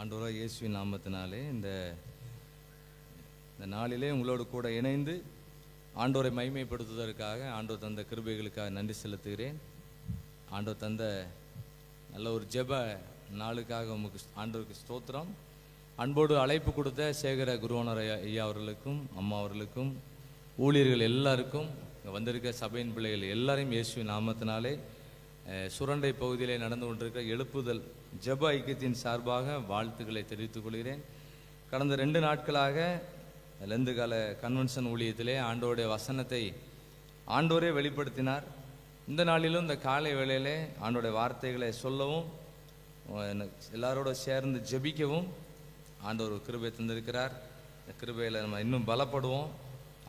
ஆண்டவராகிய இயேசுவின் நாமத்தினாலே இந்த நாளிலே உங்களோடு கூட இணைந்து ஆண்டவரை மகிமைப்படுத்துவதற்காக ஆண்டவர் தந்த கிருபைகளுக்காக நன்றி செலுத்துகிறேன். ஆண்டவர் தந்த நல்ல ஒரு ஜெப நாளுக்காக உமக்கு ஆண்டவருக்கு ஸ்தோத்திரம். அன்போடு அழைப்பு கொடுத்த சேகர குருவானர் ஐயா அவர்களுக்கும் அம்மா அவர்களுக்கும் ஊழியர்கள் எல்லாருக்கும் வந்திருக்க சபையின் பிள்ளைகள் எல்லாரையும் இயேசுவின் நாமத்தினாலே சுரண்டை பகுதியிலே நடந்து கொண்டிருக்கிற எழுப்புதல் ஜெப ஐக்கியத்தின் சார்பாக வாழ்த்துக்களை தெரிவித்துக் கொள்கிறேன். கடந்த 2 நாட்களாக லெந்து கால கன்வென்ஷன் ஊழியத்திலே ஆண்டோருடைய வசனத்தை ஆண்டோரே வெளிப்படுத்தினார். இந்த நாளிலும் இந்த காலை வேளையிலே ஆண்டோடைய வார்த்தைகளை சொல்லவும் எல்லாரோட சேர்ந்து ஜெபிக்கவும் ஆண்டவர் கிருபை தந்திருக்கிறார். இந்த கிருபையில் நம்ம இன்னும் பலப்படுவோம்.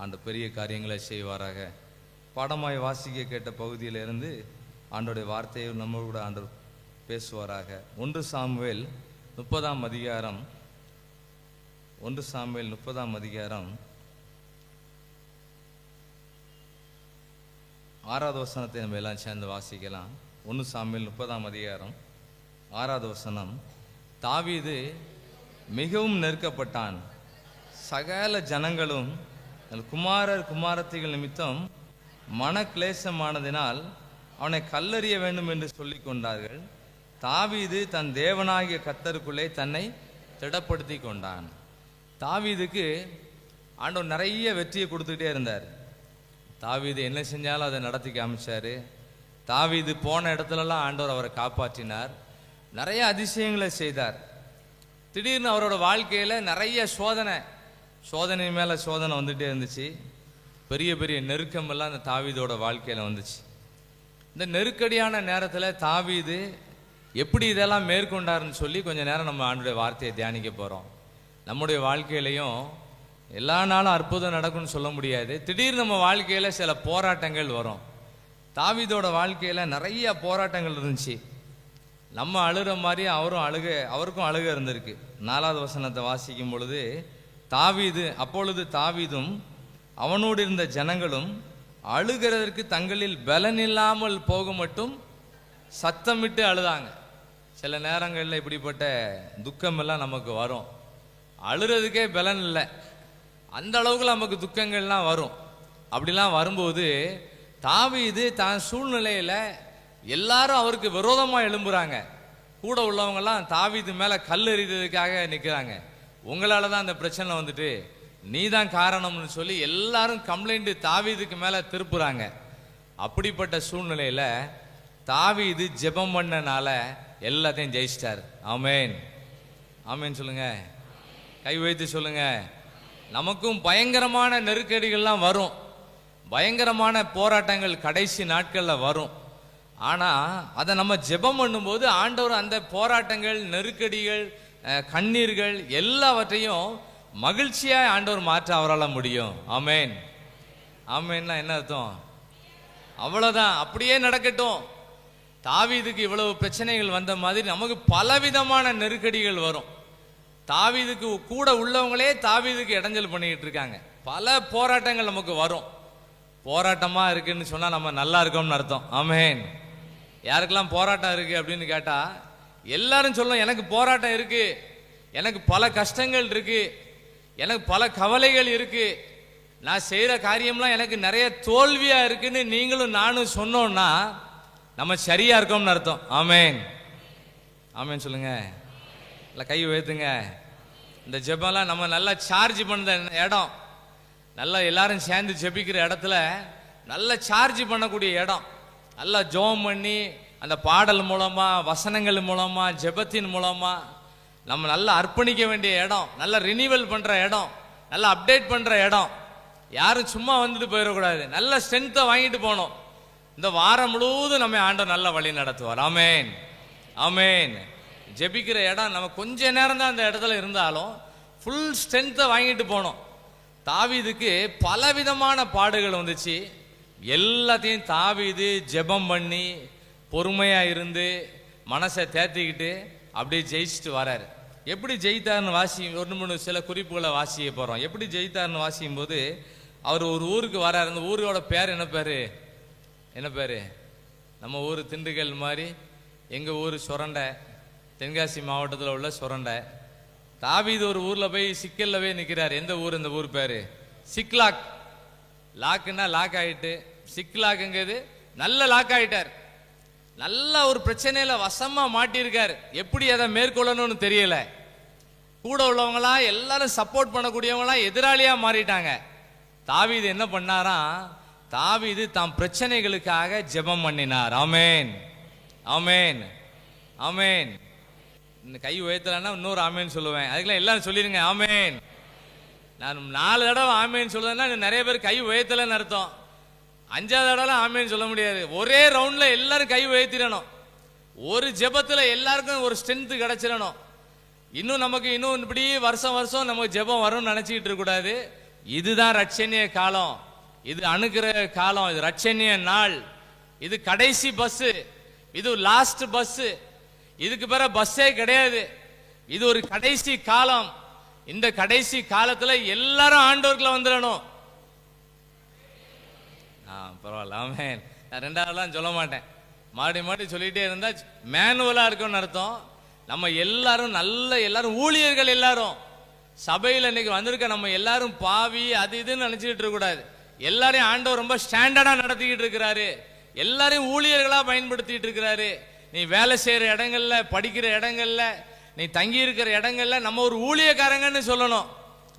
ஆண்டு பெரிய காரியங்களை செய்வாராக. பாடமாய் வாசிக்க கேட்ட பகுதியிலிருந்து ஆண்டோடைய வார்த்தையை நம்ம கூட ஆண்டவர் பேசுவாராக. 1 சாமுவேல் 30ஆம் அதிகாரம் 1 சாமுவேல் 30ஆம் அதிகாரம் 6வது வசனத்தை நம்ம எல்லாம் சேர்ந்து வாசிக்கலாம். 1 சாமுவேல் 30ஆம் அதிகாரம் 6வது வசனம். தாவீது மிகவும் நெருக்கப்பட்டான். சகல ஜனங்களும் குமாரர் குமாரத்திகள் நிமித்தம் மனக்லேசமானதினால் அவனை கல்லறிய வேண்டும் என்று சொல்லி கொண்டார்கள். தாவீது தன் தேவனாகிய கர்த்தருக்குள்ளே தன்னை திடப்படுத்தி கொண்டான். தாவீதுக்கு ஆண்டவர் நிறைய வெற்றியை கொடுத்துக்கிட்டே இருந்தார். தாவீது என்ன செஞ்சாலும் அதை நடத்தி காமிச்சாரு. தாவீது போன இடத்துலலாம் ஆண்டவர் அவரை காப்பாற்றினார். நிறைய அதிசயங்களை செய்தார். திடீர்னு அவரோட வாழ்க்கையில் நிறைய சோதனை மேலே சோதனை வந்துகிட்டே இருந்துச்சு. பெரிய பெரிய நெருக்கமெல்லாம் அந்த தாவீதோட வாழ்க்கையில் வந்துச்சு. இந்த நெருக்கடியான நேரத்தில் தாவீது எப்படி இதெல்லாம் மேற்கொண்டாருன்னு சொல்லி கொஞ்சம் நேரம் நம்ம ஆண்டுடைய வார்த்தையை தியானிக்க போகிறோம். நம்முடைய வாழ்க்கையிலையும் எல்லா நாளும் அற்புதம் நடக்கும்னு சொல்ல முடியாது. திடீர்னு நம்ம வாழ்க்கையில் சில போராட்டங்கள் வரும். தாவீதோட வாழ்க்கையில் நிறைய போராட்டங்கள் இருந்துச்சு. நம்ம அழுகிற மாதிரி அவருக்கும் அழுக இருந்திருக்கு. 4வது வசனத்தை வாசிக்கும் பொழுது அப்பொழுது தாவீதும் அவனோடு இருந்த ஜனங்களும் அழுகிறதற்கு தங்களில் பலன் இல்லாமல் போக மட்டும் சத்தமிட்டு அழுதாங்க. சில நேரங்களில் இப்படிப்பட்ட துக்கம் எல்லாம் நமக்கு வரும். அழுறதுக்கே பலன் இல்லை, அந்த அளவுக்கு நமக்கு துக்கங்கள்லாம் வரும். அப்படிலாம் வரும்போது தாவீது தான் சூழ்நிலையில் எல்லாரும் அவருக்கு விரோதமாக எழும்புறாங்க. கூட உள்ளவங்கெல்லாம் தாவீது மேலே கல் எறிகிறதுக்காக நிற்கிறாங்க. உங்களால் தான் அந்த பிரச்சனை வந்துட்டு, நீ தான் காரணம்னு சொல்லி எல்லாரும் கம்ப்ளைண்ட் தாவீதுக்கு மேலே திருப்புறாங்க. அப்படிப்பட்ட சூழ்நிலையில் தாவீது ஜெபம் பண்ணனால எல்லாத்தையும் ஜெயிச்சிட்டார். ஆமேன், ஆமேன் சொல்லுங்க, கை வைத்து சொல்லுங்க. நமக்கும் பயங்கரமான நெருக்கடிகள்லாம் வரும், பயங்கரமான போராட்டங்கள் கடைசி நாட்களில் வரும். ஆனால் அதை நம்ம ஜெபம் பண்ணும்போது ஆண்டவர் அந்த போராட்டங்கள், நெருக்கடிகள், கண்ணீர்கள் எல்லாவற்றையும் மகிழ்ச்சியாக ஆண்டவர் மாற்ற அவரால் முடியும். ஆமேன், ஆமேன்னா என்ன அர்த்தம்? அவ்வளோதான், அப்படியே நடக்கட்டும். தாவீதுக்கு இவ்வளவு பிரச்சனைகள் வந்த மாதிரி நமக்கு பலவிதமான நெருக்கடிகள் வரும். தாவீதுக்கு கூட உள்ளவங்களே தாவீதுக்கு இடைஞ்சல் பண்ணிக்கிட்டு இருக்காங்க. பல போராட்டங்கள் நமக்கு வரும். போராட்டமாக இருக்குன்னு சொன்னால் நம்ம நல்லா இருக்கோம்னு அர்த்தம். ஆமேன். யாருக்கெல்லாம் போராட்டம் இருக்குது அப்படின்னு கேட்டால் எல்லாரும் சொல்லணும், எனக்கு போராட்டம் இருக்குது, எனக்கு பல கஷ்டங்கள் இருக்குது, எனக்கு பல கவலைகள் இருக்குது, நான் செய்கிற காரியம்லாம் எனக்கு நிறைய தோல்வியாக இருக்குன்னு நீங்களும் நானும் சொன்னோன்னா நம்ம சரியாக இருக்கோம்னு அர்த்தம். ஆமேன், ஆமேன் சொல்லுங்க, இல்லை கை உயர்த்துங்க. இந்த ஜெபம்லாம் நம்ம நல்லா சார்ஜ் பண்ணுற இடம், நல்லா எல்லாரும் சேர்ந்து ஜெபிக்கிற இடத்துல நல்லா சார்ஜ் பண்ணக்கூடிய இடம். நல்லா ஜெபம் பண்ணி அந்த பாடல் மூலமாக, வசனங்கள் மூலமாக, ஜெபத்தின் மூலமாக நம்ம நல்லா அர்ப்பணிக்க வேண்டிய இடம், நல்லா ரினிவல் பண்ணுற இடம், நல்லா அப்டேட் பண்ணுற இடம். யாரும் சும்மா வந்துட்டு போயிடக்கூடாது, நல்ல ஸ்ட்ரென்த்தை வாங்கிட்டு போகணும். இந்த வாரம் முழுவதும் நம்ம ஆண்டவர் நல்ல வழி நடத்துவார். ஆமேன், ஆமேன். ஜெபிக்கிற இடம் நம்ம கொஞ்ச நேரம் தான் அந்த இடத்துல இருந்தாலும் ஃபுல் ஸ்ட்ரென்த்தை வாங்கிட்டு போகணும். தாவீதுக்கு பலவிதமான பாடுகள் வந்துச்சு. எல்லாத்தையும் தாவீது ஜெபம் பண்ணி பொறுமையாக இருந்து மனசை தேர்த்திக்கிட்டு அப்படியே ஜெயிச்சுட்டு வராரு. எப்படி ஜெயித்தார்னு 1-3 சில குறிப்புகளை வாசிக்க போகிறோம். எப்படி ஜெயித்தார்னு வாசிக்கும் போது அவர் ஒரு ஊருக்கு வராரு. அந்த ஊரோட பேர் என்ன பேர்? நம்ம ஊர் திண்டுக்கல் மாதிரி, எங்கள் ஊர் சுரண்டை, தென்காசி மாவட்டத்தில் உள்ள சுரண்டை. தாவீது ஒரு ஊர்ல போய் சிக்கல்ல போய் நிக்கிறார். எந்த ஊர்? இந்த ஊர் பேரு சிக்லாக். லாக்குன்னா லாக் ஆயிட்டு, சிக்லாக்குங்கிறது நல்ல லாக் ஆயிட்டார். நல்ல ஒரு பிரச்சனையில வசமா மாட்டியிருக்காரு. எப்படி அதை மேற்கொள்ளணும்னு தெரியல. கூட உள்ளவங்களா எல்லாரும் சப்போர்ட் பண்ணக்கூடியவங்களா எதிராளியா மாறிட்டாங்க. தாவீது என்ன பண்ணாராம்? தாவீது தாம் பிரச்சனைகளுக்காக ஜெபம் பண்ணினார். ஆமேன், ஆமேன், ஆமேன். இந்த கை உயர்த்தலன்னா இன்னொரு ஆமேன் சொல்லுவேன். அதுக்கெல்லாம் எல்லாரும் சொல்லிருங்க ஆமேன். நான் 4 தடவை ஆமேன் சொல்லுவேன்னா நிறைய பேர் கை உயர்த்தலன்னு அர்த்தம். 5வது தடவை ஆமேன் சொல்ல முடியாது. ஒரே ரவுண்ட்ல எல்லாரும் கை உயர்த்திடணும். ஒரு ஜெபத்துல எல்லாருக்கும் ஒரு ஸ்ட்ரென்த் கிடைச்சிடணும். இன்னும் நமக்கு இன்னும் இப்படி வருஷம் வருஷம் நமக்கு ஜெபம் வரும்னு நினைச்சிட்டு இருக்க கூடாது. இதுதான் ரட்சணிய காலம், இது அனுக்கிரக காலம், இது ரட்சணிய நாள், இது கடைசி பஸ், இது லாஸ்ட் பஸ், இதுக்கு பிறகு பஸ்ஸே கிடையாது. இது ஒரு கடைசி காலம். இந்த கடைசி காலத்துல எல்லாரும் ஆண்டவர்களை வந்துடணும். பரவாயில்ல, ஆமென். நான் 2வதுலாம் சொல்ல மாட்டேன். மாடி மாடி சொல்லிட்டே இருந்தா மேனுவலா இருக்கும்னு அர்த்தம். நம்ம எல்லாரும் எல்லாரும் ஊழியர்கள், எல்லாரும் சபையில் இன்னைக்கு வந்திருக்க நம்ம எல்லாரும் பாவி அது இதுன்னு நினைச்சிட்டு இருக்க கூடாது. எல்லாரையும் ஆண்டவர் ரொம்ப ஸ்டாண்டர்டா நடத்திக்கிட்டு இருக்கிறாரு. எல்லாரையும் ஊழியர்களா பயன்படுத்திட்டு இருக்கிறாரு. நீ வேலை செய்யற இடங்கள்ல, படிக்கிற இடங்கள்ல, நீ தங்கி இருக்கிற இடங்கள்ல நம்ம ஒரு ஊழியக்காரங்கன்னு சொல்லணும்.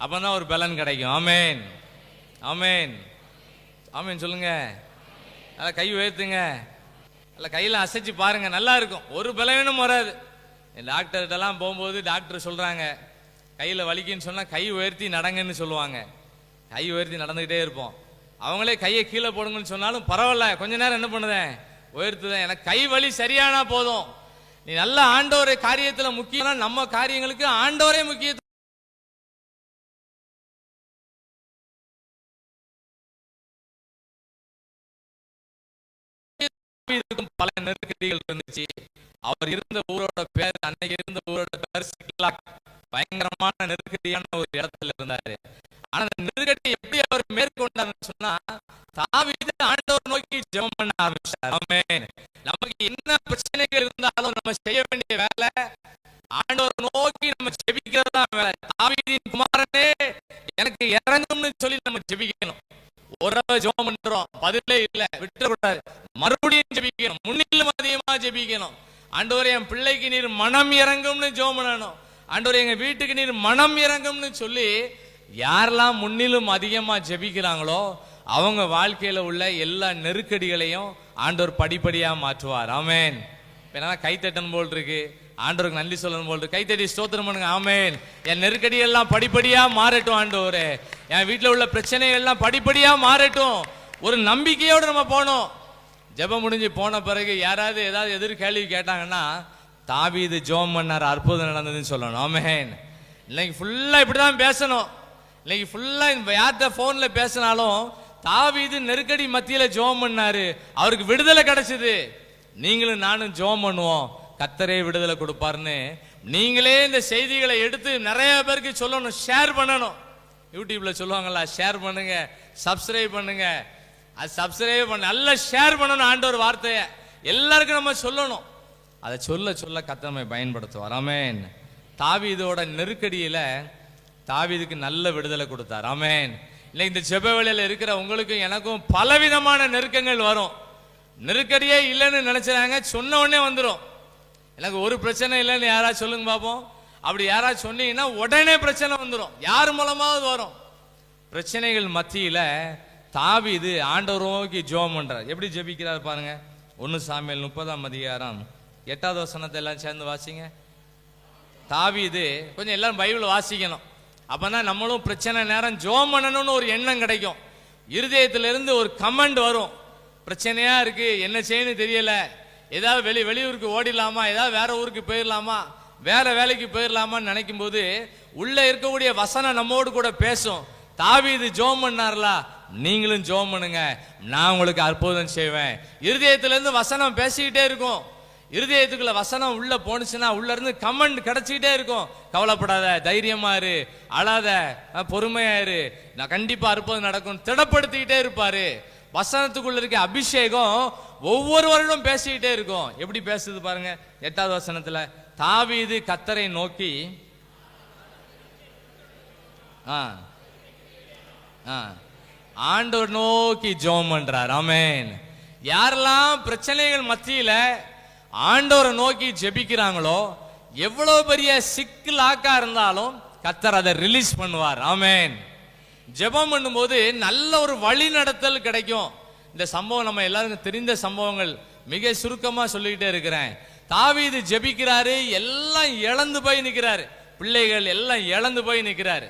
அப்பதான் ஒரு பலன் கிடைக்கும். ஆமேன், ஆமேன், ஆமேன் சொல்லுங்க. நல்லா கை உயர்த்துங்க. நல்லா கையில அசைச்சு பாருங்க, நல்லா இருக்கும். ஒரு பலவீனம் வராது. டாக்டர்கிட்டலாம் போகும்போது டாக்டர் சொல்றாங்க கையில வலிக்குன்னு சொன்னா கை உயர்த்தி நடங்கன்னு சொல்லுவாங்க. கை உயர்த்தி நடந்துகிட்டே இருப்போம். அவங்களே கையை கீழே போடுங்கன்னு சொன்னாலும் பரவாயில்ல, கொஞ்ச நேரம் என்ன பண்ணுதேன், உயர்த்துதேன். எனக்கு கை வலி சரியானா போதும். நீ நல்ல ஆண்டவரே காரியத்துல முக்கியம். நம்ம காரியங்களுக்கு ஆண்டவரே முக்கியம். பல நெருக்கடிகள் இருந்துச்சு. அவர் இருந்த ஊரோட பேர், அன்னைக்கு இருந்த ஊரோட பேர் சிக்லாக். பயங்கரமான நெருக்கடியான ஒரு இடத்துல இருந்தாரு. ஆனா அந்த நெருக்கடி எப்படி அவர் மேற்கொண்டாருன்னு சொன்னா, தாவீது ஆண்டவர் நோக்கி ஜெபம் பண்ண ஆரம்பிச்சார். ஆமென். நமக்கு என்ன பிரச்சனைகள் இருந்தாலும் நம்ம செய்ய வேண்டிய வேலை ஆண்டவர் நோக்கி நம்ம ஜெபிக்கிறதா வேலை. தாவீதின் குமாரனே எனக்கு இறங்கும்னு சொல்லி நம்ம ஜெபிக்கணும். ஒரு ஜெபம் பண்றோம், பதிலே இல்ல, விட்டுறக்கூடாது. மறுபடியும் ஜெபிக்கணும், முன்னிலும் அதிகமா ஜெபிக்கணும். ஆண்டவரே என் பிள்ளைக்கு நீர் மனம் இறங்கும்னு ஜெபம் பண்ணணும். ஆண்டவரே எங்க வீட்டுக்கு நீர் மனம் இறங்கும்னு சொல்லி யாரெல்லாம் முன்னிலும் அதிகமா ஜெபிக்கிறாங்களோ அவங்க வாழ்க்கையில உள்ள எல்லா நெருக்கடிகளையும் ஆண்டவர் படிப்படியா மாற்றுவார். ஆமேன். என்ன கைத்தட்டணும் போல் இருக்கு, ஆண்டவருக்கு நன்றி சொல்லணும் போல் இருக்கு. கைத்தட்டி ஸ்தோத்திரம் பண்ணுங்க. ஆமேன். என் நெருக்கடி எல்லாம் படிப்படியா மாறட்டும் ஆண்டவரே. என் வீட்டில் உள்ள பிரச்சனைகள் எல்லாம் படிப்படியா மாறட்டும். ஒரு நம்பிக்கையோடு நம்ம போனோம். ஜெபம் முடிஞ்சு போன பிறகு யாராவது ஏதாவது எதிர் கேள்வி கேட்டாங்கன்னா தாவீது ஜெபம் பண்ணார், அற்புதம் நடந்ததுன்னு சொல்லணும். ஆமென். இன்னைக்கு ஃபுல்லா இப்படிதான் பேசணும். இன்னைக்கு ஃபுல்லா யார்கிட்ட போன்ல பேசினாலும் தாவீது நெருக்கடி மத்தியில ஜெபம் பண்ணாரு, அவருக்கு விடுதலை கிடைச்சது. நீங்களும் நானும் ஜெபம் பண்ணுவோம், கர்த்தரே விடுதலை கொடுப்பாருன்னு நீங்களே இந்த செய்திகளை எடுத்து நிறைய பேருக்கு சொல்லணும், ஷேர் பண்ணணும். யூடியூப்ல சொல்லுவாங்களா, ஷேர் பண்ணுங்க, சப்ஸ்கிரைப் பண்ணுங்க. அது சப்ஸ்கிரைப் பண்ண நல்லா ஷேர் பண்ணணும். ஆண்டவர் வார்த்தையை எல்லாருக்கும் நம்ம சொல்லணும். அதை சொல்ல சொல்ல கர்த்தர் நம்மை பயன்படுத்துவார். ஆமென். தாவீதோட நெருக்கடியில தாவீதுக்கு நல்ல விடுதலை கொடுத்தார். ஆமென். இல்லை, இந்த ஜெப வேளையில இருக்கிற உங்களுக்கும் எனக்கும் பலவிதமான நெருக்கங்கள் வரும். நெருக்கடியே இல்லைன்னு நினைச்சாங்க, சொன்ன உடனே வந்துடும். எனக்கு ஒரு பிரச்சனை இல்லைன்னு யாராவது சொல்லுங்க பார்ப்போம். அப்படி யாராவது சொன்னீங்கன்னா உடனே பிரச்சனை வந்துடும், யார் மூலமாவது வரும். பிரச்சனைகள் மத்தியில தாவீது ஆண்டவர் நோக்கி ஜெபம் பண்றார். எப்படி ஜெபிக்கிறார் பாருங்க. 1 சாமுவேல் 30ஆம் அதிகாரம் 8வது வசனத்தை எல்லாம் சேர்ந்து வாசிங்க. தாவீது, கொஞ்சம் எல்லாரும் பைபிள் வாசிக்கணும். அப்பதான் நம்மளும் பிரச்சனை நேரம் ஜெபம் பண்ணணும்னு ஒரு எண்ணம் கிடைக்கும். இருதயத்திலிருந்து ஒரு கமெண்ட் வரும், பிரச்சனையா இருக்கு, என்ன செய்யணும் தெரியல, ஏதாவது வெளியூருக்கு ஓடிடலாமா, ஏதாவது வேற ஊருக்கு போயிடலாமா, வேற வேலைக்கு போயிடலாமான்னு நினைக்கும் போது உள்ள இருக்கக்கூடிய வசனம் நம்மோடு கூட பேசும். தாவீது ஜெபம் பண்ணார்ல, நீங்களும் ஜெபம் பண்ணுங்க, நான் உங்களுக்கு அற்புதம் செய்வேன். இருதயத்திலிருந்து வசனம் பேசிக்கிட்டே இருக்கும். இருதயத்துக்குள்ள வசனம் உள்ள போனுச்சுன்னா உள்ள இருந்து கமெண்ட் கிடைச்சிக்கிட்டே இருக்கும். கவலைப்படாத, தைரியமா இரு, அழாத, பொறுமையா இரு, நான் கண்டிப்பா அற்புதம் நடக்கும், திடப்படுத்திக்கிட்டே இருப்பாரு. வசனத்துக்குள்ள இருக்க அபிஷேகம் ஒவ்வொரு வருடம் பேசிக்கிட்டே இருக்கும். எப்படி பேசுது பாருங்க. 8வது வசனத்துல, தாவீது கர்த்தரை நோக்கி ஆ ஆ ஆண்டவர் நோக்கி ஜெபம் பண்றார். ஆமென். யாரெல்லாம் பிரச்சனைகள் மத்தியில ஆண்டவரை நோக்கி ஜெபிக்கிறாங்களோ, எவ்வளவு பெரிய சிக்கலாக்கா இருந்தாலும் கர்த்தர் அதை ரிலீஸ் பண்ணுவார். ஆமென். ஜெபம் பண்ணும்போது நல்ல ஒரு வழி நடத்தல் கிடைக்கும். இந்த சம்பவம் நம்ம எல்லாருக்கும் தெரிந்த சம்பவங்கள், மிக சுருக்கமா சொல்லிக்கிட்டே இருக்கிறேன். தாவீது ஜெபிக்கிறாரு, எல்லாம் இழந்து போய் நிற்கிறாரு. பிள்ளைகள் எல்லாம் இழந்து போய் நிற்கிறாரு.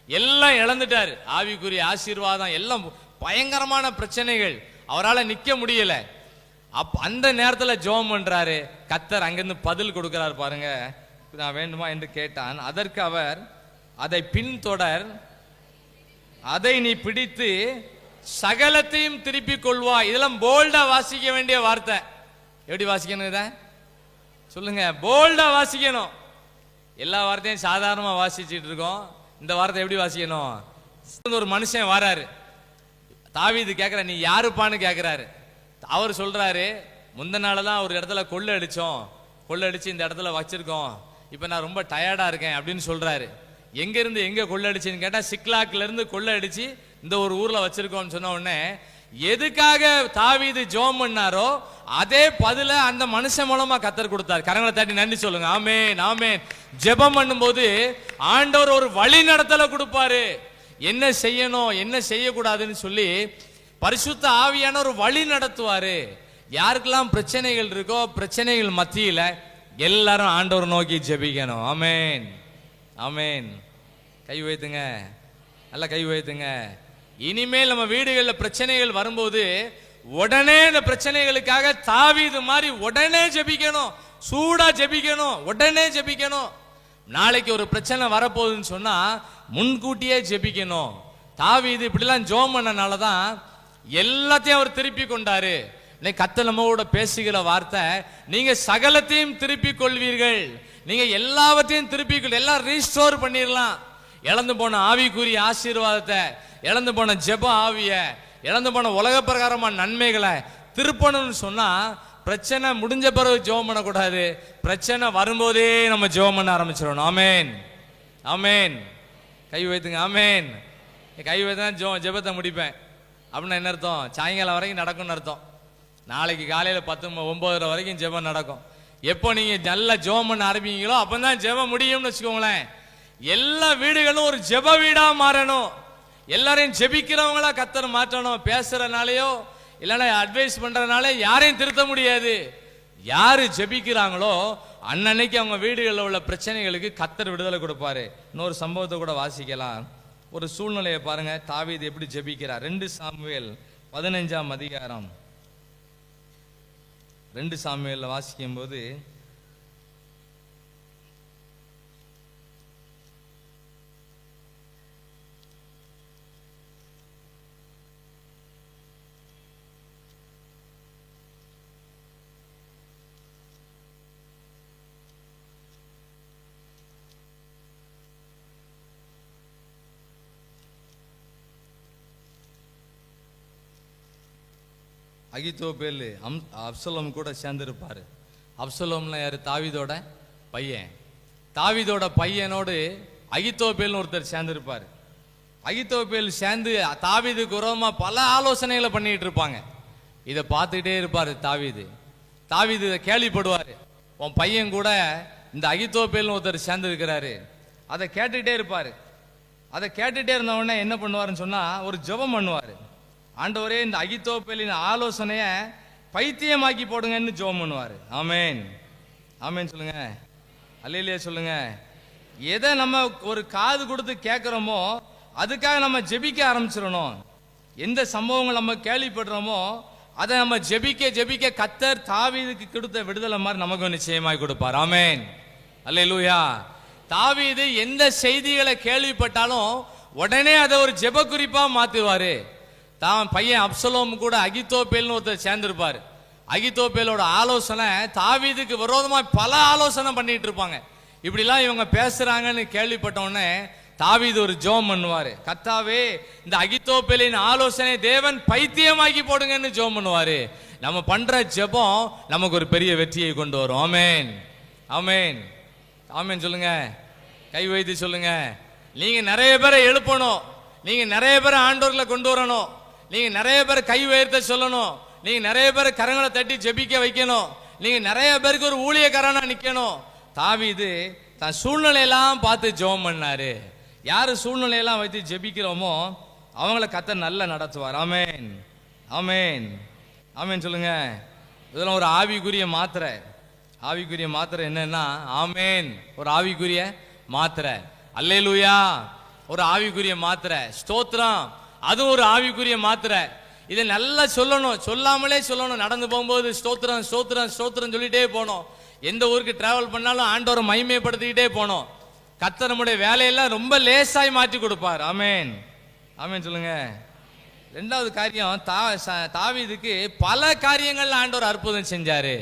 எல்லாம் இழந்துட்டாரு. ஆவிக்குரிய ஆசீர்வாதம் எல்லாம் பயங்கரமான பிரச்சனைகள், அவரால் நிக்க முடியல. அந்த நேரத்தில் ஜெபம் பண்றாரு. கர்த்தர் அங்கிருந்து பதில் கொடுக்கிறார். பாருங்க, நான் வேண்டுமா என்று கேட்டான். அதற்கு அவர், அதை பின்தொடர், அதை நீ பிடித்து சகலத்தையும் திருப்பி கொள்வா. இதெல்லாம் போல்டா வாசிக்க வேண்டிய வார்த்தை. எப்படி வாசிக்கணும் இத சொல்லுங்க? போல்டா வாசிக்கணும். எல்லா வார்த்தையும் சாதாரணமா வாசிச்சுட்டு இருக்கோம். இந்த வார்த்தை எப்படி வாசிக்கணும்? ஒரு மனுஷன் வராரு, தாவீது கேட்கிற, நீ யாருப்பான்னு கேட்கிறாரு. அவர் சொல்றாரு, முந்தின நாள் தான் ஒரு இடத்துல கொள்ளை அடிச்சோம், கொள்ளை அடிச்சு இந்த இடத்துல வச்சிருக்கோம், இப்ப நான் ரொம்ப டயர்டா இருக்கேன் அப்படின்னு சொல்றாரு. எங்க இருந்து எங்க கொள்ளை அடிச்சுன்னு கேட்டா, சிக்லாக்ல இருந்து கொள்ளை அடிச்சு இந்த ஒரு ஊர்ல வச்சிருக்கோம்னு சொன்ன உடனே, எதுக்காக தாவீது ஜெபம் பண்ணாரோ அதே பதில அந்த மனுஷன் மூலமா கர்த்தர் கொடுத்தார். கரங்களை தட்டி நன்றி சொல்லுங்க. ஆமென், ஆமென். ஜெபம் பண்ணும்போது ஆண்டவர் ஒரு வழி நடத்தல கொடுப்பாரு. என்ன செய்யணும் என்ன செய்யக்கூடாதுன்னு சொல்லி பரிசுத்த ஆவியான ஒரு வழி நடத்துவாரு. யாருக்கெல்லாம் பிரச்சனைகள் இருக்கோ, பிரச்சனைகள் மத்தியில எல்லாரும் ஆண்டவர் நோக்கி ஜெபிக்கணும். ஆமென், ஆமென். கை வைத்துங்க, நல்ல கை வைத்துங்க. இனிமேல் நம்ம வீடுகளில் பிரச்சனைகள் வரும்போது உடனே இந்த பிரச்சனைகளுக்காக தாவீது மாதிரி உடனே ஜெபிக்கணும், சூடா ஜெபிக்கணும், உடனே ஜெபிக்கணும். நாளைக்கு ஒரு பிரச்சனை வரப்போகுதுன்னு சொன்னா முன்கூட்டியே ஜெபிக்கணும். தாவீது இப்படிலாம் ஜெபம் பண்ணனால தான் எல்லாத்தையும் அவர் திருப்பி கொண்டாரு. கர்த்தர் நம்மோட பேசுகிற வார்த்தை, நீங்க சகலத்தையும் திருப்பி கொள்வீர்கள். நீங்க எல்லாவற்றையும் திருப்பி எல்லாம் ரீஸ்டோர் பண்ணிடலாம். இழந்து போன ஆவிக்குரிய ஆசீர்வாதத்தை, இழந்து போன ஜெப ஆவிய, இழந்து போன உலக பிரகாரமான நன்மைகளை திருப்பணும்னு சொன்னா பிரச்சனை முடிஞ்ச பிறகு ஜெபம் பண்ணக்கூடாது. பிரச்சனை வரும்போதே நம்ம ஜெபம் பண்ண ஆரம்பிச்சிடணும். ஆமென், ஆமென். கை வைத்துங்க. ஆமென். கை வைத்தா ஜெபத்தை முடிப்பேன் அப்படின்னா என்ன அர்த்தம்? சாயங்காலம் வரைக்கும் நடக்கும்னு அர்த்தம். நாளைக்கு காலையில் 10-9 வரைக்கும் ஜெபம் நடக்கும். எப்போ நீங்க நல்ல ஜெபம் பண்ண ஆரம்பிங்களோ அப்பதான் ஜெபம் முடியும்னு வச்சுக்கோங்களேன். எல்லா வீடுகளும் ஒரு ஜெப வீடா மாறணும். எல்லாரையும் ஜெபிக்கிறவங்களா கர்த்தர் மாற்றணும். பேசுறதுனாலயோ இல்லைன்னா அட்வைஸ் பண்றதுனால யாரையும் திருத்த முடியாது. யாரு ஜெபிக்கிறாங்களோ அன்னன்னைக்கு அவங்க வீடுகளில் உள்ள பிரச்சனைகளுக்கு கர்த்தர் விடுதலை கொடுப்பாரு. இன்னொரு சம்பவத்தை கூட வாசிக்கலாம். ஒரு சூழ்நிலையை பாருங்க, தாவீது எப்படி ஜெபிக்கிறார். 2 சாமுவேல் 15ஆம் அதிகாரம் 2 சாமுவேல்ல வாசிக்கும் போது, அகித்தோப்பேல் அப்சலோம் கூட சேர்ந்திருப்பாரு. அப்சலோம்னா யாரு? தாவீதோட பையன். தாவீதோட பையனோடு அகித்தோப்பேல்னு ஒருத்தர் சேர்ந்திருப்பாரு. அகித்தோப்பேல் சேர்ந்து தாவீதுக்கு விரோதமா பல ஆலோசனைகளை பண்ணிட்டு இருப்பாங்க. இதை பார்த்துக்கிட்டே இருப்பாரு தாவீது. தாவீது இதை கேள்விப்படுவாரு. உன் பையன் கூட இந்த அகித்தோப்பேல்னு ஒருத்தர் சேர்ந்து இருக்கிறாரு. அதை கேட்டுக்கிட்டே இருப்பாரு. அதை கேட்டுட்டே இருந்த உடனே என்ன பண்ணுவாருன்னு சொன்னா, ஒரு ஜெபம் பண்ணுவாரு. ஆண்டவரே, இந்த அகித்தோப்பேலின் ஆலோசனைய பைத்தியமாக்கி போடுங்கன்னு ஜெபம் பண்ணுவாரு. ஆமென், ஆமென் சொல்லுங்க. அல்லேலூயா சொல்லுங்க. எதை நம்ம ஒரு காது கொடுத்து கேட்கிறோமோ அதுக்காக நம்ம ஜெபிக்க ஆரம்பிச்சிடணும். எந்த சம்பவங்கள் நம்ம கேள்விப்படுறோமோ அதை நம்ம ஜெபிக்க ஜெபிக்க கர்த்தர் தாவீதுக்கு கொடுத்த விடுதலை மாதிரி நமக்கு நிச்சயமாய் கொடுப்பார். ஆமென், அல்லேலூயா. தாவீது எந்த செய்திகளை கேள்விப்பட்டாலும் உடனே அதை ஒரு ஜெப குறிப்பா மாத்துவாரு. தான் பையன் அப்சலோம் கூட அகித்தோப்பேல்னு ஒருத்தர் சேர்ந்திருப்பாரு. அகித்தோப்பேலோட ஆலோசனை தாவீதுக்கு விரோதமா பல ஆலோசனை பண்ணிட்டு இருப்பாங்க. இப்படிலாம் இவங்க பேசுறாங்கன்னு கேள்விப்பட்ட உடனே தாவீது ஒரு ஜெபம் பண்ணுவாரு. கர்த்தாவே, இந்த அகித்தோப்பேலின் ஆலோசனை தேவன் பைத்தியமாக்கி போடுங்கன்னு ஜெபம் பண்ணுவாரு. நம்ம பண்ற ஜெபம் நமக்கு ஒரு பெரிய வெற்றியை கொண்டு வரும். ஆமென், ஆமென், ஆமென் சொல்லுங்க. கை வைத்து சொல்லுங்க. நீங்க நிறைய பேரை எழுப்பணும், நீங்க நிறைய பேரை ஆண்டவர்களை கொண்டு வரணும், நீங்க நிறைய பேரை கை உயர்த்த சொல்லணும், நீங்க நிறைய பேரை கரங்களை தட்டி ஜெபிக்க வைக்கணும், நீங்க நிறைய பேருக்கு ஒரு ஊழியக்காரனா நிக்கணும். தாவீது தன் சூழ்நிலையெல்லாம் பார்த்து ஜெபம் பண்ணாரு. யாரு சூழ்நிலையெல்லாம் வைத்து ஜெபிக்கிறோமோ அவங்கள கர்த்தர் நல்லா நடத்துவார். ஆமென், ஆமென், ஆமென் சொல்லுங்க. இதெல்லாம் ஒரு ஆவிக்குரிய மாத்திரை. ஆவிக்குரிய மாத்திரை என்னன்னா ஆமென், ஒரு ஆவிக்குரிய மாத்திரை. அல்லேலூயா, ஒரு ஆவிக்குரிய மாத்திரை. ஸ்தோத்திரம், அது ஒரு ஆவிக்குரிய மாத்திரை. இதை நல்லா சொல்லணும், சொல்லாமலே சொல்லணும். நடந்து போகும்போது ஸ்தோத்திரம் ஸ்தோத்திரம் ஸ்தோத்திரம் சொல்லிட்டே போனோம். எந்த ஊருக்கு டிராவல் பண்ணாலும் ஆண்டவரை மகிமைப்படுத்திக்கிட்டே போனோம். கர்த்தர் நம்முடைய வேலையெல்லாம் ரொம்ப லேசாய் மாற்றி கொடுப்பார். ஆமென், ஆமென் சொல்லுங்க. ரெண்டாவது காரியம், தாவீதுக்கு பல காரியங்கள் ஆண்டவர் அற்புதம் செஞ்சாரு.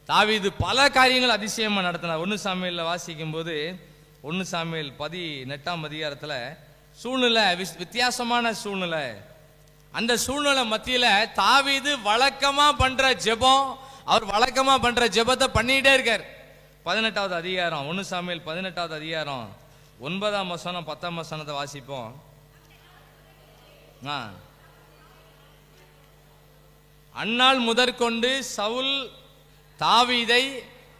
தாவீது பல காரியங்கள் அதிசயமா நடத்தினார். 1 சாமுவேல்ல வாசிக்கும் போது 1 சாமுவேல் 18ஆம் அதிகாரத்துல சூழ்நிலை வித்தியாசமான சூழ்நிலை. அந்த சூழ்நிலை மத்தியில தாவீது வழக்கமா பண்ற ஜெபம், அவர் வழக்கமா பண்ற ஜெபத்தை பண்ணிட்டே இருக்கார். 18வது அதிகாரம் 1 சாமுவேல் 18வது அதிகாரம் 9ஆம் வசனம் 10ஆம் வசனத்தை வாசிப்போம். அந்நாள் முதற்கொண்டு சவுல் தாவீதை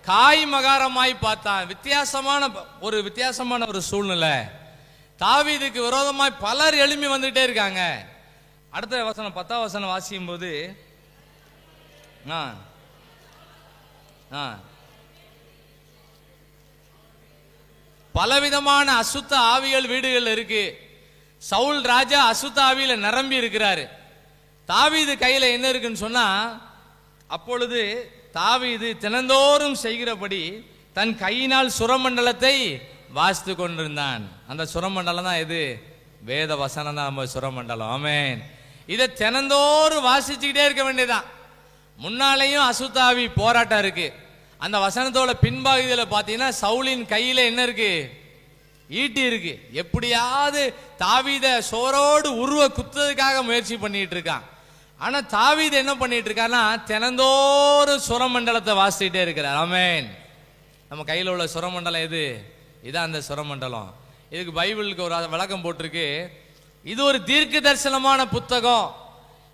காய் மகாரமாய் பார்த்தான். வித்தியாசமான ஒரு சூழ்நிலை. தாவீதுக்கு விரோதமாய் பலர் எழும்பி வந்துட்டே இருக்காங்க. அடுத்த வசனம் 10ஆம் வசனம் வாசிக்கும் போது பலவிதமான அசுத்த ஆவிகள் வீடுகள் இருக்கு. சவுல் ராஜா அசுத்த ஆவியில நிரம்பி இருக்கிறாரு. தாவீது கையில என்ன இருக்குன்னு சொன்னா, அப்பொழுது தாவீது தினந்தோறும் செய்கிறபடி தன் கையினால் சுரமண்டலத்தை வாசித்து கொண்டிருந்தான். அந்த சுரமண்டலம் தான் எது? வேத வசனம் தான் நம்ம சுரமண்டலம். ஆமென். இதை தினந்தோறும் வாசிச்சுக்கிட்டே இருக்க வேண்டியதான். முன்னாலேயும் அசுத்தாவி போராட்டம் இருக்கு. அந்த வசனத்தோட பின்பாகத்தில் பார்த்தீங்கன்னா சவுலின் கையில என்ன இருக்கு? ஈட்டி இருக்கு. எப்படியாவது தாவீத சோரோடு உருவ குத்துறதுக்காக முயற்சி பண்ணிட்டு இருக்கான். ஆனா தாவீது என்ன பண்ணிட்டு இருக்காருன்னா தினந்தோறும் சுரமண்டலத்தை வாசிக்கிட்டே இருக்கிறார். ஆமென். நம்ம கையில் உள்ள சுரமண்டலம் எது? இதான் அந்த சுரமண்டலம். இதுக்கு பைபிளுக்கு ஒரு விளக்கம் போட்டிருக்கு. இது ஒரு தீர்க்க தரிசனமான புத்தகம்.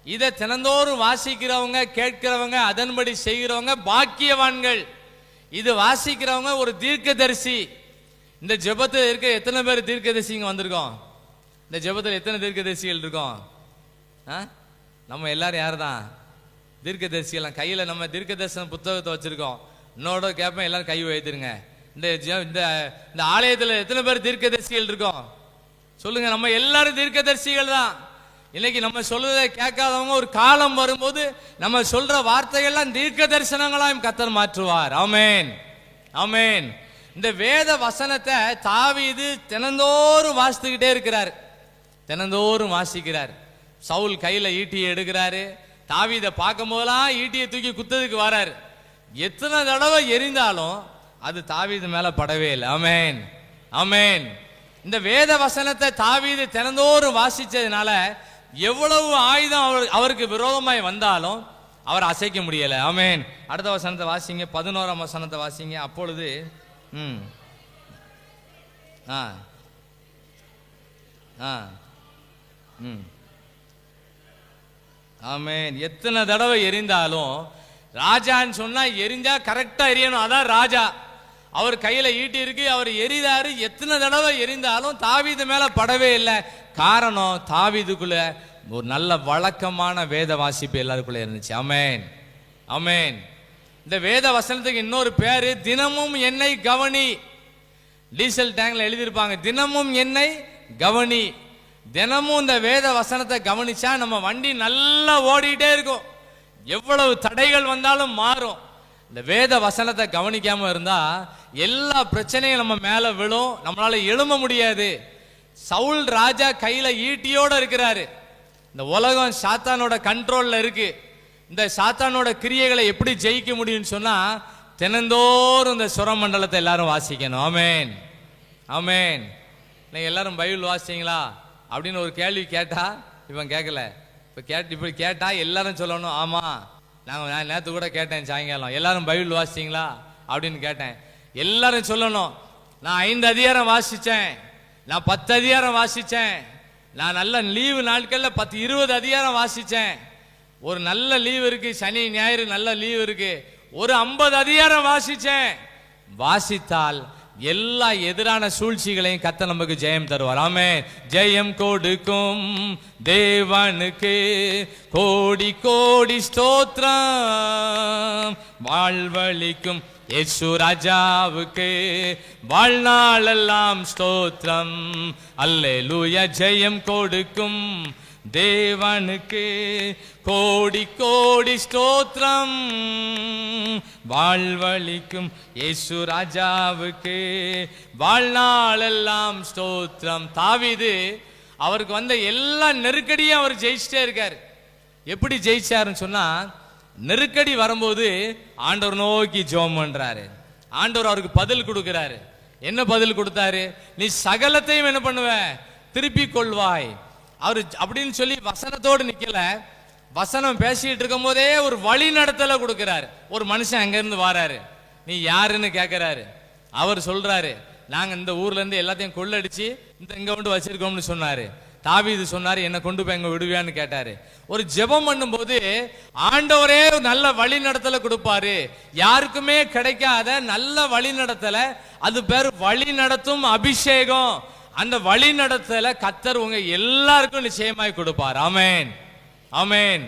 இதை தினந்தோறும் வாசிக்கிறவங்க, கேட்கிறவங்க, அதன்படி செய்கிறவங்க பாக்கியவான்கள். இது வாசிக்கிறவங்க ஒரு தீர்க்கதரிசி. இந்த ஜெபத்தில் இருக்க எத்தனை பேர் தீர்க்கதரிசிங்க வந்திருக்கோம்? இந்த ஜெபத்தில் எத்தனை தீர்க்கதரிசிகள் இருக்கோம்? நம்ம எல்லாரும் யார் தான் தீர்க்கதரிசிகள்? கையில் நம்ம தீர்க்க தரிசன புத்தகத்தை வச்சிருக்கோம். இன்னோட கேட்பேன், எல்லாரும் கை வைத்துருங்க. இந்த ஆலயத்தில் எத்தனை பேர் தீர்க்கதரிசிகள் இருக்கோம்? சொல்லுங்க. நம்ம எல்லாரும் தீர்க்கதரிசிகள் தான். இன்னைக்கு நம்ம சொல்றதை கேட்காதவங்க ஒரு காலம் வரும்போது நம்ம சொல்ற வார்த்தைகள்லாம் தீர்க்க தரிசனங்களாயும் கர்த்தர் மாற்றுவார். ஆமென், ஆமென். இந்த வேத வசனத்தை தாவீது தினந்தோறும் வாசித்துக்கிட்டே இருக்கிறார். தினந்தோறும் வாசிக்கிறார். சவுல் கையில ஈட்டியை எடுக்கிறாரு. தாவீதை பார்க்கும் போதெல்லாம் ஈட்டியை தூக்கி குத்ததுக்கு வராரு. எத்தனை தடவை எரிந்தாலும் அது தாவீது மேல படவே இல்லை. ஆமென், ஆமென். இந்த வேத வசனத்தை தாவீது தினந்தோறும் வாசிச்சதுனால எவ்வளவு ஆயுதம் அவருக்கு விரோதமாய் வந்தாலும் அவர் அசைக்க முடியல. ஆமென். அடுத்த வசனத்தை வாசிங்க, 11ஆம் வசனத்தை வாசிங்க. அப்பொழுது ஆமென். எத்தனை தடவை எரிந்தாலும் ராஜான்னு சொன்னா எரிஞ்சா கரெக்டா எரியணும். அதான் ராஜா. அவர் கையில ஈட்டி இருக்கு, அவர் எரிதாரு. எத்தனை தடவை எரிந்தாலும் தாவீது மேல படவே இல்லை. காரணம், தாவீதுக்குள்ள ஒரு நல்ல வழக்கமான வேத வாசிப்பு எல்லாருக்குள்ள இருந்துச்சு. ஆமென், ஆமென். இந்த வேத வசனத்துக்கு இன்னொரு பேரு தினமும் என்னை கவனி. டீசல் டேங்க்ல எழுதியிருப்பாங்க, தினமும் என்னை கவனி. தினமும் இந்த வேத வசனத்தை கவனிச்சா நம்ம வண்டி நல்லா ஓடிட்டே இருக்கும். எவ்வளவு தடைகள் வந்தாலும் மாறும். இந்த வேத வசனத்தை கவனிக்காம இருந்தா எல்லா பிரச்சனையும் நம்ம மேல விழும், நம்மளால எழும்ப முடியாது. சவுல் ராஜா கையில ஈட்டியோட இருக்கிறாரு. இந்த உலகம் சாத்தானோட கண்ட்ரோல்ல இருக்கு. இந்த சாத்தானோட கிரியைகளை எப்படி ஜெயிக்க முடியும்னு சொன்னா தினந்தோறும் இந்த சுரமண்டலத்தை எல்லாரும் வாசிக்கணும். ஆமென், ஆமென். நீங்க எல்லாரும் பைபிள் வாசிச்சீங்களா அப்படின்னு ஒரு கேள்வி கேட்டா இவன் கேட்கல. இப்படி கேட்டா எல்லாரும் சொல்லணும், ஆமா நான் நேற்று கூட கேட்டேன் சாயங்காலம், எல்லாரும் பைபிள் வாசிச்சீங்களா அப்படின்னு கேட்டேன். எல்லாரும் சொல்லணும், நான் 5 அதிகாரம் வாசிச்சேன். நான் 10 அதிகாரம் வாசிச்சேன். நான் நல்ல லீவு நாட்கள்ல 10-20 அதிகாரம் வாசிச்சேன். ஒரு நல்ல லீவு இருக்கு, சனி ஞாயிறு நல்ல லீவு இருக்கு, ஒரு 50 அதிகாரம் வாசிச்சேன். வாசித்தால் எல்லா எதிரான சூழ்ச்சிகளையும் கர்த்தர் நமக்கு ஜெயம் தருவார். ஆமென். ஜெயம் கொடுக்கும் தேவனுக்கு கோடி கோடி ஸ்தோத்திரம். வாழ்வழிக்கும் இயேசு ராஜாவுக்கு வாழ்நாளெல்லாம் ஸ்தோத்திரம். அல்லேலூயா. ஜெயம் கொடுக்கும் தேவனுக்கு கோடி கோடி ஸ்தோத்திரம். வாழ்வழிக்கும் இயேசு ராஜாவுக்கு வாழ்நாளெல்லாம் ஸ்தோத்திரம். தாவீது அவருக்கு வந்த எல்லா நெருக்கடியும் அவர் ஜெயிச்சிட்டே இருக்காரு. எப்படி ஜெயிச்சாருன்னு சொன்னா, நெருக்கடி வரும்போது ஆண்டவர் நோக்கி ஜெபம் பண்றாரு. ஆண்டவர் அவருக்கு பதில் கொடுக்கிறாரு. என்ன பதில் கொடுத்தாரு? நீ சகலத்தையும் என்ன பண்ணுவ? திருப்பிக் கொள்வாய். அவரு அப்படின்னு சொல்லி வசனத்தோடு நிக்கல, வசனம் பேசிட்டு இருக்கும் போதே ஒரு வழி நடத்தல கொடுக்கிறாரு. ஒரு மனுஷன் அங்க இருந்து வாராரு. நீ யாருன்னு கேட்கிறாரு. அவர் சொல்றாரு, நாங்க இந்த ஊர்ல இருந்து எல்லாத்தையும் கொள்ளடிச்சு இங்க கொண்டு வச்சிருக்கோம்னு சொன்னாரு. தாவீது சொன்னாரு, என்ன கொண்டு போய் எங்க விடுவியான்னு கேட்டாரு. ஒரு ஜெபம் பண்ணும் போது ஆண்டவரே நல்ல வழி நடத்தல கொடுப்பாரு. யாருக்குமே கிடைக்காத நல்ல வழி நடத்தல, அது பேர் வழி நடத்தும் அபிஷேகம். அந்த வழி நடத்தல கர்த்தர் உங்க எல்லாருக்கும் நிச்சயமாய் கொடுப்பார். ஆமென், ஆமென்.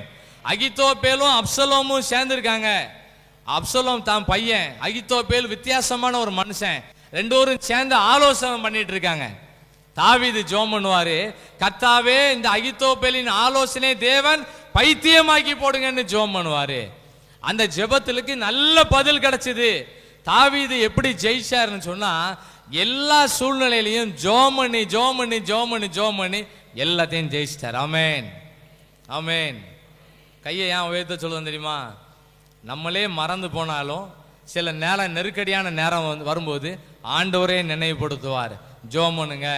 அகித்தோப்பேலும் அப்சலோமும் சேர்ந்திருக்காங்க. அப்சலோம் தான் பையன், அகித்தோப்பேல் வித்தியாசமான ஒரு மனுஷன். ரெண்டு பேரும் சேர்ந்து ஆலோசனை பண்ணிட்டு இருக்காங்க. தாவீது ஜெபம் பண்ணுவாரு, கர்த்தாவே இந்த அகித்தோப்பேலின் ஆலோசனை தேவன் பைத்தியமாக்கி போடுங்கன்னு ஜெபம் பண்ணுவாரு. அந்த ஜெபத்துக்கு நல்ல பதில் கிடைச்சது. தாவீது எப்படி ஜெயிச்சாருன்னு சொன்னா, எல்லா சூழ்நிலையிலையும் ஜெபம் பண்ணி ஜெபம் பண்ணி ஜெபம் பண்ணி ஜெபம் பண்ணி எல்லாத்தையும் ஜெயிச்சிட்டார். ஆமென், ஆமென். கையை ஏன் உயர்த்த சொல்லுவேன் தெரியுமா? நம்மளே மறந்து போனாலும் சில நேரம், நெருக்கடியான நேரம் வரும்போது ஆண்டவரே நினைவுபடுத்துவார். ஜெபம் பண்ணுங்க,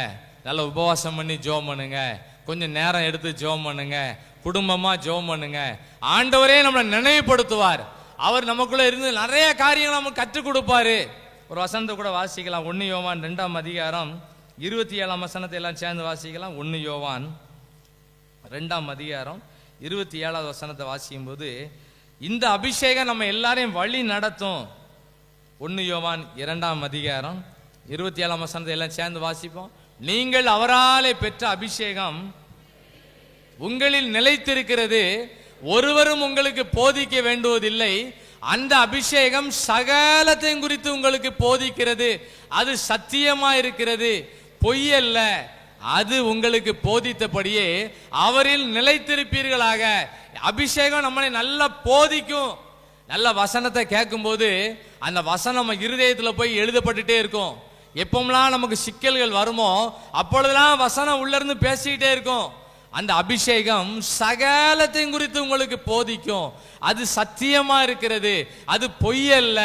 நல்ல உபவாசம் பண்ணி ஜெபம் பண்ணுங்க, கொஞ்சம் நேரம் எடுத்து ஜெபம் பண்ணுங்க, குடும்பமா ஜெபம் பண்ணுங்க. ஆண்டவரே நம்மளை நினைவுபடுத்துவார். அவர் நமக்குள்ள இருந்து நிறைய காரியங்கள் நமக்கு கற்றுக் கொடுப்பாரு. ஒரு வசனத்தை கூட வாசிக்கலாம். 1 யோவான் 2ஆம் அதிகாரம் 27ஆம் வசனத்தை எல்லாம் சேர்ந்து வாசிக்கலாம். 1 யோவான் 2ஆம் அதிகாரம் 27வது வசனத்தை வாசிக்கும் போது, இந்த அபிஷேகம் நம்ம எல்லாரையும் வழி நடத்தும். 1 யோவான் 2ஆம் அதிகாரம் 27ஆம் வசனத்தை எல்லாம் சேர்ந்து வாசிப்போம். நீங்கள் அவராலே பெற்ற அபிஷேகம் உங்களில் நிலைத்திருக்கிறது, ஒருவரும் உங்களுக்கு போதிக்க வேண்டுவதில்லை. அந்த அபிஷேகம் சகலத்தையும் குறித்து உங்களுக்கு போதிக்கிறது. அது சத்தியமா இருக்கிறது, பொய்யல்ல. அது உங்களுக்கு போதித்தபடியே அவரில் நிலைத்திருப்பீர்களாக. அபிஷேகம் நம்மளை நல்லா போதிக்கும். நல்ல வசனத்தை கேட்கும் போது அந்த வசனம் நம்ம இருதயத்துல போய் எழுதப்பட்டுட்டே இருக்கும். எப்பமெல்லாம் நமக்கு சிக்கல்கள் வருமோ அப்பொழுதெல்லாம் வசனம் உள்ள இருந்து பேசிக்கிட்டே இருக்கும். அந்த அபிஷேகம் சகலத்தையும் குறித்து உங்களுக்கு போதிக்கும். அது சத்தியமா இருக்கிறது, அது பொய்யல்ல.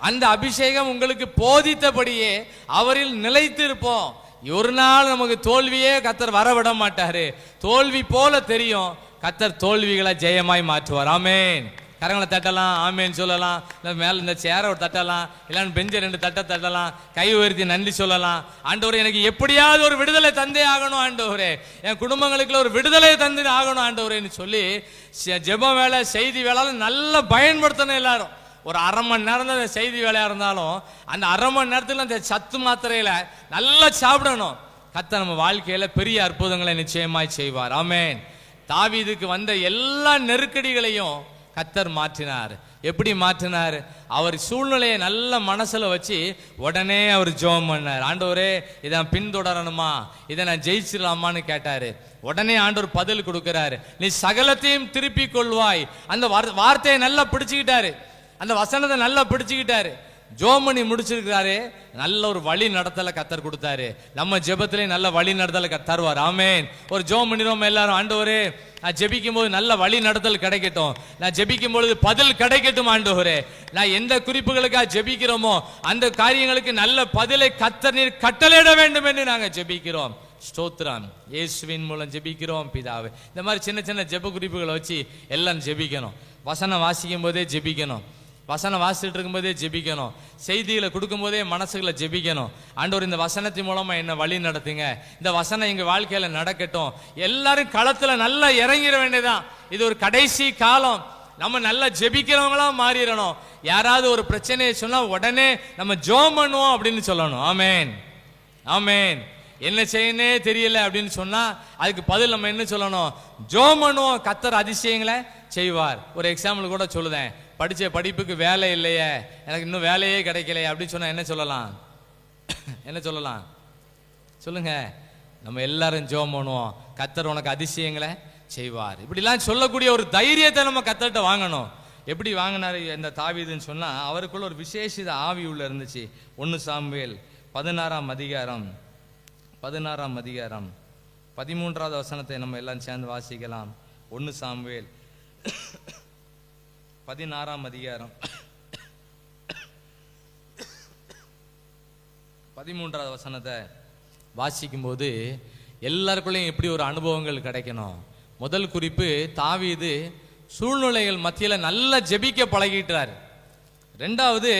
அந்த அபிஷேகம் உங்களுக்கு போதித்தபடியே அவரில் நிலைத்திருப்போம். ஒரு நாள் நமக்கு தோல்வியே கர்த்தர் வரவிட மாட்டாரு. தோல்வி போல தெரியும், கர்த்தர் தோல்விகளை ஜெயமாய் மாற்றுவார். ஆமென். கரங்களை தட்டலாம், ஆமேன்னு சொல்லலாம். இல்லை மேலே இந்த சேரை ஒரு தட்டலாம், இல்லைன்னு பெஞ்சை 2 தட்டலாம், கை உயர்த்தி நன்றி சொல்லலாம். ஆண்டவரே, எனக்கு எப்படியாவது ஒரு விடுதலை தந்தே ஆகணும் ஆண்டவரே, என் குடும்பங்களுக்குள்ள ஒரு விடுதலை தந்து ஆகணும் ஆண்டவரேன்னு சொல்லி ஜெப வேலை, செய்தி வேலை நல்லா பயன்படுத்தணும். எல்லாரும் ஒரு அரை மணி நேரம் தான் அந்த செய்தி வேலையாக இருந்தாலும் அந்த அரை மணி நேரத்தில் அந்த சத்து மாத்திரையில நல்லா சாப்பிடணும். கர்த்தர் நம்ம வாழ்க்கையில பெரிய அற்புதங்களை நிச்சயமாய் செய்வார். ஆமென். தாவீதுக்கு வந்த எல்லா நெருக்கடிகளையும் கர்த்தர் மாற்றினார். எப்படி மாற்றினார்? அவர் சூழ்நிலையை நல்ல மனசுல வச்சு உடனே அவர் ஜெபம் பண்ணார். ஆண்டவரே, இதை நான் பின்தொடரணுமா, இதை நான் ஜெயிச்சிடலாமான்னு கேட்டாரு. உடனே ஆண்டவர் பதில் கொடுக்கிறாரு, நீ சகலத்தையும் திருப்பிக் கொள்வாய். அந்த வார்த்தையை நல்லா பிடிச்சுக்கிட்டாரு, அந்த வசனத்தை நல்லா பிடிச்சுக்கிட்டாரு. ஜெபம் பண்ணி முடிச்சிருக்கிறாரு. நல்ல ஒரு வழி நடத்தலை கர்த்தர் கொடுத்தாரு. நம்ம ஜெபத்திலே நல்ல வழி நடத்தலை தருவார். ஆமென். ஒரு ஜெபம் பண்ணிடுவோம் எல்லாரும். ஆண்டவரே, நான் ஜெபிக்கும் போது நல்ல வழி நடத்தல் கிடைக்கட்டும், நான் ஜெபிக்கும் பொழுது பதில் கிடைக்கட்டும் ஆண்டவரே. நான் எந்த குறிப்புகளுக்காக ஜெபிக்கிறோமோ அந்த காரியங்களுக்கு நல்ல பதிலை கர்த்தர் நீர் கட்டளையிட வேண்டும் என்று நாங்கள் ஜெபிக்கிறோம். ஸ்தோத்திரம். இயேசுவின் மூலம் ஜெபிக்கிறோம் பிதாவே. இந்த மாதிரி சின்ன சின்ன ஜெப குறிப்புகளை வச்சு எல்லாம் ஜெபிக்கணும். வசனம் வாசிக்கும் போதே ஜெபிக்கணும். வசனம் வாசிச்சுட்டு இருக்கும்போதே ஜெபிக்கணும். செய்திகளை கொடுக்கும்போதே மனசுகளை ஜெபிக்கணும். ஆண்டவர் இந்த வசனத்தின் மூலமா என்ன வழி நடத்துங்க, இந்த வசனம் எங்க வாழ்க்கையில நடக்கட்டும். எல்லாரும் களத்துல நல்லா இறங்கிட வேண்டியதான். இது ஒரு கடைசி காலம். நம்ம நல்லா ஜெபிக்கிறவங்களா மாறிடணும். யாராவது ஒரு பிரச்சனையை சொன்னா உடனே நம்ம ஜெபம் பண்ணுவோம் அப்படின்னு சொல்லணும். ஆமென், ஆமென். என்ன செய்யனே தெரியல அப்படின்னு சொன்னா அதுக்கு பதில் நம்ம என்ன சொல்லணும்? ஜெபம் பண்ணுவோம், கர்த்தர் அதிசயங்களை செய்வார். ஒரு எக்ஸாம்பிள் கூட சொல்லுதேன். படிச்ச படிப்புக்கு வேலை இல்லையே, எனக்கு இன்னும் வேலையே கிடைக்கலையே அப்படின்னு சொன்னா என்ன சொல்லலாம்? என்ன சொல்லலாம் சொல்லுங்க? நம்ம எல்லாரும் ஜெபம் பண்ணுவோம், கர்த்தர் உனக்கு அதிசயங்களை செய்வார். இப்படிலாம் சொல்லக்கூடிய ஒரு தைரியத்தை நம்ம கர்த்தர்ட்ட வாங்கணும். எப்படி வாங்கினாரு இந்த தாவீதுன்னு சொன்னா, அவருக்குள்ள ஒரு விசேஷித ஆவி உள்ள இருந்துச்சு. 1 சாமுவேல் 16ஆம் அதிகாரம் 13வது வசனத்தை நம்ம எல்லாம் சேர்ந்து வாசிக்கலாம். 1 சாமுவேல் 16ஆம் அதிகாரம் 13வது வசனத்தை வாசிக்கும் போது எல்லாருக்குள்ளேயும் எப்படி ஒரு அனுபவங்கள் கிடைக்கணும். முதல் குறிப்பு, தாவீது சூழ்நிலைகள் மத்தியில நல்லா ஜெபிக்க பழகிட்டார். ரெண்டாவது,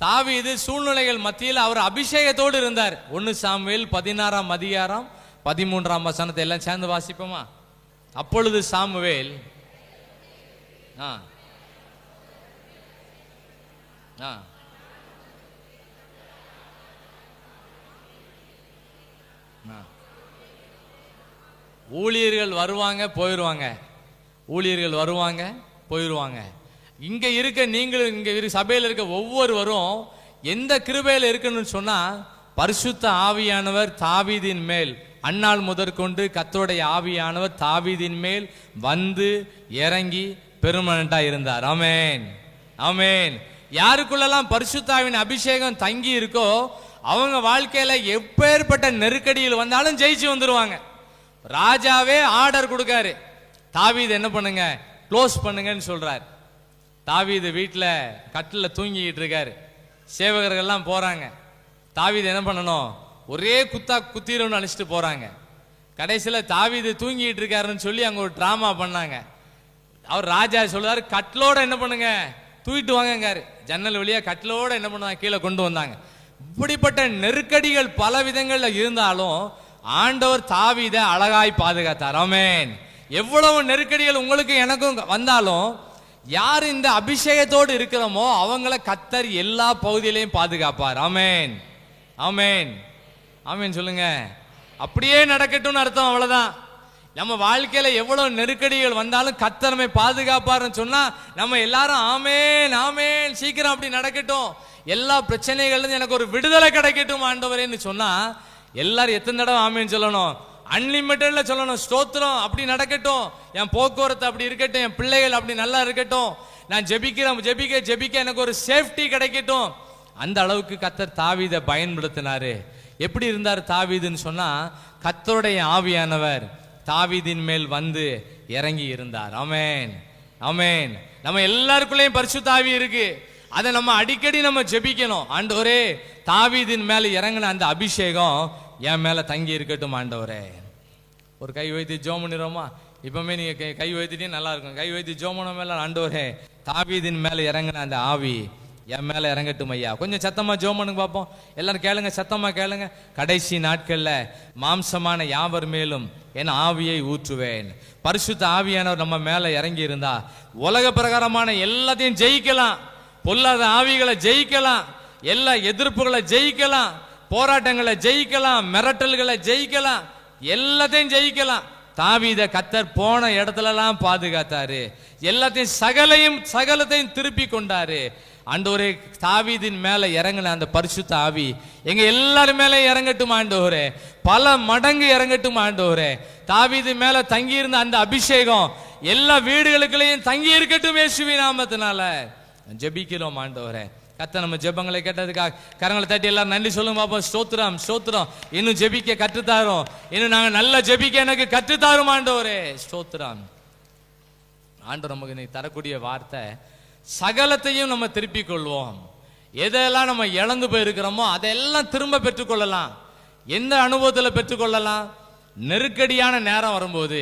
தாவீது சூழ்நிலைகள் மத்தியில் அவர் அபிஷேகத்தோடு இருந்தார். 1 சாமுவேல் 16ஆம் அதிகாரம் 13ஆம் வசனத்தை எல்லாம் சேர்ந்து வாசிப்போமா? அப்பொழுது சாமுவேல் ஊழியர்கள் வருவாங்க போயிடுவாங்க, ஊழியர்கள் வருவாங்க போயிடுவாங்க. இங்க இருக்க நீங்களும் இங்க சபையில் இருக்க ஒவ்வொருவரும் எந்த கிருபையில் இருக்குன்னு சொன்னா, பரிசுத்த ஆவியானவர் தாவீதின் மேல் அந்நாள் முதற்கொண்டு கர்த்தருடைய ஆவியானவர் தாவீதின் மேல் வந்து இறங்கி பெர்மனண்டா இருந்தார். ஆமென், ஆமென். யாருக்குள்ளெல்லாம் பரிசுத்தாவின் அபிஷேகம் தங்கி இருக்கோ அவங்க வாழ்க்கையில எப்பேற்பட்ட நெருக்கடியில் வந்தாலும் ஜெயிச்சு வந்துருவாங்க. ராஜாவே ஆர்டர் கொடுக்காரு, தாவீது என்ன பண்ணுங்க, க்ளோஸ் பண்ணுங்கன்னு சொல்றாரு. தாவீது வீட்டில் கட்டில் தூங்கிக்கிட்டு இருக்காரு. சேவகர்கள்லாம் போறாங்க. தாவீது என்ன பண்ணணும், ஒரே குத்திரம்னு அழைச்சிட்டு போறாங்க. கடைசியில் தாவீது தூங்கிட்டு இருக்காருன்னு சொல்லி அங்க ஒரு டிராமா பண்ணாங்க. அவர் ராஜா சொல்றாரு, கட்டிலோட என்ன பண்ணுங்க, தூக்கிட்டு வாங்கங்காரு. ஜன்னல் வழியா கட்டிலோட என்ன பண்ணுவாங்க, கீழே கொண்டு வந்தாங்க. இப்படிப்பட்ட நெருக்கடிகள் பல விதங்கள்ல இருந்தாலும் ஆண்டவர் தாவீதை அழகாய் பாதுகாத்தார். ஆமென். எவ்வளவு நெருக்கடிகள் உங்களுக்கு எனக்கும் வந்தாலும் யார் இந்த அபிஷேகத்தோடு இருக்கிறோமோ அவங்கள கர்த்தர் எல்லா பகுதியிலையும் பாதுகாப்பார். ஆமென், ஆமென், ஆமென் சொல்லுங்க. அப்படியே நடக்கட்டும்னு அர்த்தம். அவ்வளவுதான். நம்ம வாழ்க்கையில எவ்வளவு நெருக்கடிகள் வந்தாலும் கர்த்தர் நம்மை பாதுகாப்பாருன்னு சொன்னா நம்ம எல்லாரும் ஆமென், ஆமென், சீக்கிரம் அப்படி நடக்கட்டும், எல்லா பிரச்சனைகள்ல எனக்கு ஒரு விடுதலை கிடைக்கட்டும் ஆண்டவரேன்னு சொன்னா எல்லாரும் எத்தனை தடவை ஆமென் சொல்லணும்? அன்லிமிட்டட்ல சொல்லணும். ஸ்தோத்திரம், அப்படி நடக்கட்டும், என் போக்குவரத்து அப்படி இருக்கட்டும், என் பிள்ளைகள் அப்படி நல்லா இருக்கட்டும், நான் ஜெபிக்கிறேன், ஜெபிக்க ஜெபிக்க எனக்கு ஒரு சேஃப்டி கிடைக்கட்டும். அந்த அளவுக்கு கர்த்தர் தாவீதை பயன்படுத்தினாரு. எப்படி இருந்தார் தாவீதுன்னு சொன்னா, கர்த்தருடைய ஆவியானவர் தாவீதின் மேல் வந்து இறங்கி இருந்தார். ஆமென், ஆமென். நம்ம எல்லாருக்குள்ளேயும் பரிசுத்த ஆவி இருக்கு. அதை நம்ம அடிக்கடி நம்ம ஜெபிக்கணும். ஆண்டவரே, தாவீதின் மேல இறங்கின அந்த அபிஷேகம் என் மேல தங்கி இருக்கட்டும் ஆண்டவரே. ஒரு கை வைத்து ஜெபம் பண்ணிடுறோமா? இப்பவுமே நீங்க கை வைத்துட்டே நல்லா இருக்கும். கை வைத்து ஜெபம் பண்ண மேல, ஆண்டவரே தாவீதின் மேல இறங்கின அந்த ஆவி என் மேல இறங்கட்டும் ஐயா. கொஞ்சம் சத்தமா ஜெபம் பண்ணுங்க பார்ப்போம். எல்லாரும் கேளுங்க, சத்தமா கேளுங்க. கடைசி நாட்கள்ல மாம்சமான யாவர் மேலும் என் ஆவியை ஊற்றுவேன். பரிசுத்த ஆவியானவர் நம்ம மேல இறங்கி இருந்தா உலக பிரகாரமான எல்லாத்தையும் ஜெயிக்கலாம், பொல்லாத ஆவிகளை ஜெயிக்கலாம், எல்லா எதிர்ப்புகளை ஜெயிக்கலாம், போராட்டங்களை ஜெயிக்கலாம், மிரட்டல்களை ஜெயிக்கலாம், எல்லாத்தையும் ஜெயிக்கலாம். தாவீதை கர்த்தர் போன இடத்துல எல்லாம் பாதுகாத்தாரு. எல்லாத்தையும் சகலத்தையும் திருப்பி கொண்டாரு. ஆண்டவரே, தாவீதின் மேல இறங்கின அந்த பரிசுத்த ஆவி எங்க எல்லாரும் மேல இறங்கட்டும் ஆண்டவரே, பல மடங்கு இறங்கட்டும் ஆண்டவரே. தாவீது மேல தங்கி இருந்த அந்த அபிஷேகம் எல்லா வீடுகளுக்குள்ளேயும் தங்கி இருக்கட்டும் இயேசுவின் நாமத்தினால ஜெபிக்கிறோம் ஆண்டவரே. கர்த்தர் நம்ம ஜெபங்களை கேட்டதுக்காக கரங்களை தட்டி எல்லாரும் நன்றி சொல்லுங்க பாப்போம். ஸ்தோத்திரம், ஸ்தோத்திரம். இன்னும் ஜெபிக்க கற்றுத்தாரும், இன்னும் நாங்க நல்லா ஜெபிக்க எனக்கு கற்றுத்தாரும் ஆண்டவரே. ஸ்தோத்திரம். ஆண்டவர் நமக்கு இன்னைக்கு தரக்கூடிய வார்த்தை, சகலத்தையும் நம்ம திருப்பிக் கொள்வோம். எதெல்லாம் நம்ம இழந்து போயிருக்கிறோமோ அதெல்லாம் திரும்ப பெற்றுக்கொள்ளலாம். எந்த அனுபவத்தில் பெற்றுக்கொள்ளலாம்? நெருக்கடியான நேரம் வரும்போது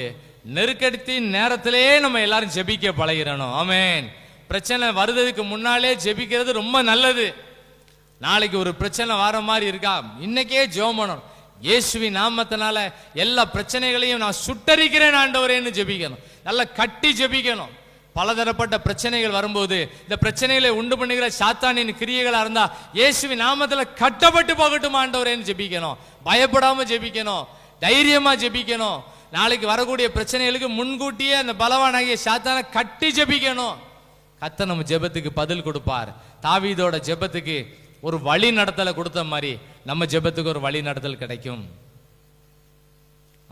நெருக்கடித்தின் நேரத்திலே நம்ம எல்லாரும் ஜெபிக்க பழகிறணும். ஆமென். பிரச்சனை வருவதற்கு முன்னாலே ஜெபிக்கிறது ரொம்ப நல்லது. நாளைக்கு ஒரு பிரச்சனை வர மாதிரி இருக்கா, இன்னைக்கே ஜெபம் பண்ணணும். இயேசுவின் நாமத்தினால எல்லா பிரச்சனைகளையும் நான் சுட்டரிக்கிறேன் ஆண்டவரேன்னு ஜெபிக்கணும். நல்லா கட்டி ஜெபிக்கணும். பலதரப்பட்ட பிரச்சனைகள் வரும்போது இந்த பிரச்சனைகளை உண்டு பண்ணுகிற சாத்தானின் கிரியைகளா இருந்தா இயேசுவின் நாமத்துல கட்டப்பட்டு போகட்டும் ஆண்டவரேன்னு ஜெபிக்கணும். பயப்படாம ஜெபிக்கணும், தைரியமா ஜெபிக்கணும். நாளைக்கு வரக்கூடிய பிரச்சனைகளுக்கு முன்கூட்டியே அந்த பலவானாகிய சாத்தானை கட்டி ஜெபிக்கணும். கர்த்தர் நம்ம ஜெபத்துக்கு பதில் கொடுப்பார். தாவீதோட ஜெபத்துக்கு ஒரு வழி நடத்தலை கொடுத்த மாதிரி நம்ம ஜெபத்துக்கு ஒரு வழி நடத்தல் கிடைக்கும்.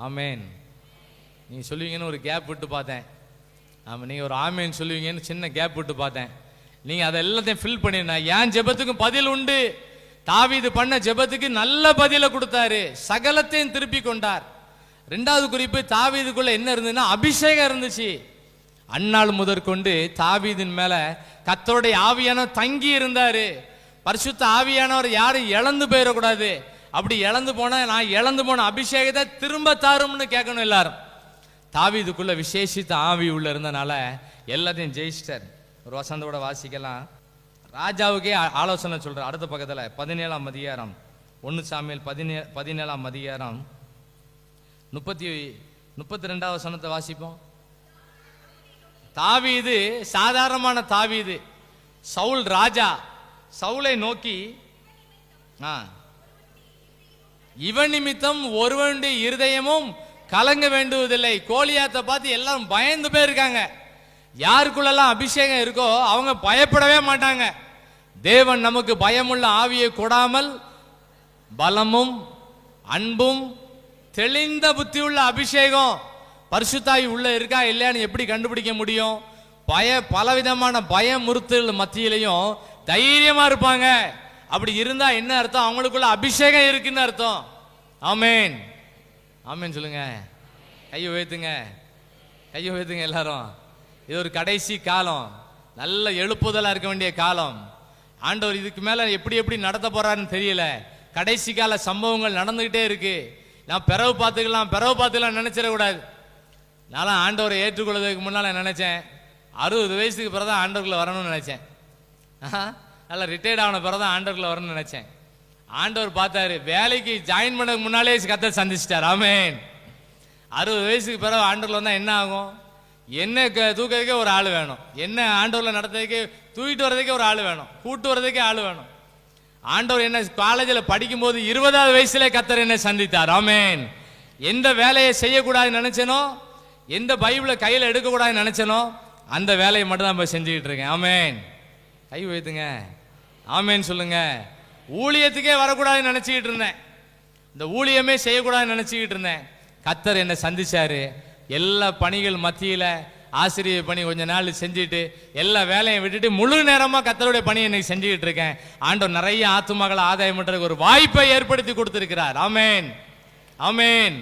ஆமேன். நீங்க சொல்லுவீங்கன்னு ஒரு கேப் விட்டு பார்த்தேன். ஆமாம், நீங்கள் ஒரு ஆமேன்னு சொல்லுவீங்கன்னு சின்ன கேப் விட்டு பார்த்தேன். நீங்கள் அதை எல்லாத்தையும் ஃபில் பண்ணிருந்தா என் ஜெபத்துக்கும் பதில் உண்டு. தாவீது பண்ண ஜெபத்துக்கு நல்ல பதிலை கொடுத்தாரு, சகலத்தையும் திருப்பி கொண்டார். ரெண்டாவது குறிப்பு, தாவீதுக்குள்ள என்ன இருந்ததுன்னா அபிஷேகம் இருந்துச்சு. அந்நாள் முதற்கொண்டு தாவீதின் மேல கர்த்தருடைய ஆவியானவர் தங்கி இருந்தாரு. பரிசுத்த ஆவியானவர் யாரும் இழந்து போயிடக்கூடாது. அப்படி இழந்து போனா நான் இழந்து போன அபிஷேகத்தை திரும்ப தாரும்னு கேட்கணும் எல்லாரும். தாவீதுக்குள்ள விசேஷித்த ஆவி உள்ள இருந்தனால எல்லாத்தையும் ஜெயிச்சிட்டார். ஒரு வசந்தோட வாசிக்கலாம். ராஜாவுக்கே ஆலோசனை சொல்ற அடுத்த பக்கத்துல 17ஆம் அதிகாரம் 1 சாமுவேல் 17ஆம் அதிகாரம் 32வது வசனத்தை வாசிப்போம். தாவீது சாதாரணமான தாவீது. சவுல் ராஜா சவுலை நோக்கி இவன் நிமித்தம் ஒருவனுடைய இருதயமும் கலங்க வேண்டுவதில்லை. கோலியாத்தை பார்த்து எல்லாரும் பயந்து போயிருக்காங்க. யாருக்குள்ளெல்லாம் அபிஷேகம் இருக்கோ அவங்க பயப்படவே மாட்டாங்க. தேவன் நமக்கு பயமுள்ள ஆவியை கொடாமல் பலமும் அன்பும் தெளிந்த புத்தியுள்ள அபிஷேகம் பரிசுத்தாய் உள்ள இருக்கா இல்லையான்னு எப்படி கண்டுபிடிக்க முடியும்? பலவிதமான பயமுறுத்தல் மத்தியிலையும் தைரியமா இருப்பாங்க. அப்படி இருந்தா என்ன அர்த்தம்? அவங்களுக்குள்ள அபிஷேகம் இருக்குன்னு அர்த்தம். ஆமேன், ஆமேன் சொல்லுங்க. கையை உயர்த்துங்க, கையை உயர்த்துங்க எல்லாரும். இது ஒரு கடைசி காலம், நல்ல எழுப்புதலா இருக்க வேண்டிய காலம். ஆண்டவர் இதுக்கு மேல எப்படி எப்படி நடத்த போறாருன்னு தெரியல. கடைசி கால சம்பவங்கள் நடந்துகிட்டே இருக்கு. நான் பிறகு பார்த்துக்கலாம் நினைச்சிடக்கூடாது. நான் ஆண்டவரை ஏற்றுக்கொள்வதற்கு முன்னால நினைச்சேன் 60 வயசுக்கு பிறகுதான் ஆண்டவர்களை வரணும்னு நினைச்சேன். நல்லா ரிட்டையர்ட் ஆன பிறகுதான் ஆண்டவர்களை வரணும்னு நினைச்சேன். ஆண்டவர் பார்த்தாரு, வேலைக்கு ஜாயின் பண்ண முன்னாலே கர்த்தர் சந்திச்சிட்டார். ஆமென். 60 வயசுக்கு பிறகு ஆண்டவர்ல வந்தா என்ன ஆகும்? என்ன தூக்கிறதுக்கே ஒரு ஆள் வேணும், என்ன ஆண்டவர்ல நடத்துறதுக்கு தூக்கிட்டு வர்றதுக்கே ஒரு ஆள் வேணும், கூட்டு வர்றதுக்கே ஆள் வேணும். ஆண்டவர் என்ன காலேஜில் படிக்கும் போது 20வது வயசுல கர்த்தர் என்ன சந்தித்தார். ஆமென். எந்த வேலையை செய்யக்கூடாதுன்னு நினைச்சனோ, எந்த பைபிளை கையில் எடுக்கக்கூடாதுன்னு நினைச்சனோ அந்த வேலையை மட்டும் தான் போய் செஞ்சுக்கிட்டு இருக்கேன். ஆமென். கை வைத்துங்க, ஆமென் சொல்லுங்க. ஊழியத்துக்கே வரக்கூடாதுன்னு நினைச்சுக்கிட்டு இருந்தேன், இந்த ஊழியமே செய்யக்கூடாதுன்னு நினைச்சுக்கிட்டு இருந்தேன். கர்த்தர் என்ன சந்திச்சாரு. எல்லா பணிகள் மத்தியில ஆசிரியர் பணி கொஞ்ச நாள் செஞ்சுட்டு எல்லா வேலையும் விட்டுட்டு முழு நேரமா கர்த்தருடைய பணி இன்னைக்கு செஞ்சுக்கிட்டு இருக்கேன். ஆண்டவர் நிறைய ஆத்துமக்களை ஆதாயம் பண்றதுக்கு ஒரு வாய்ப்பை ஏற்படுத்தி கொடுத்திருக்கிறார். ஆமென், ஆமென்.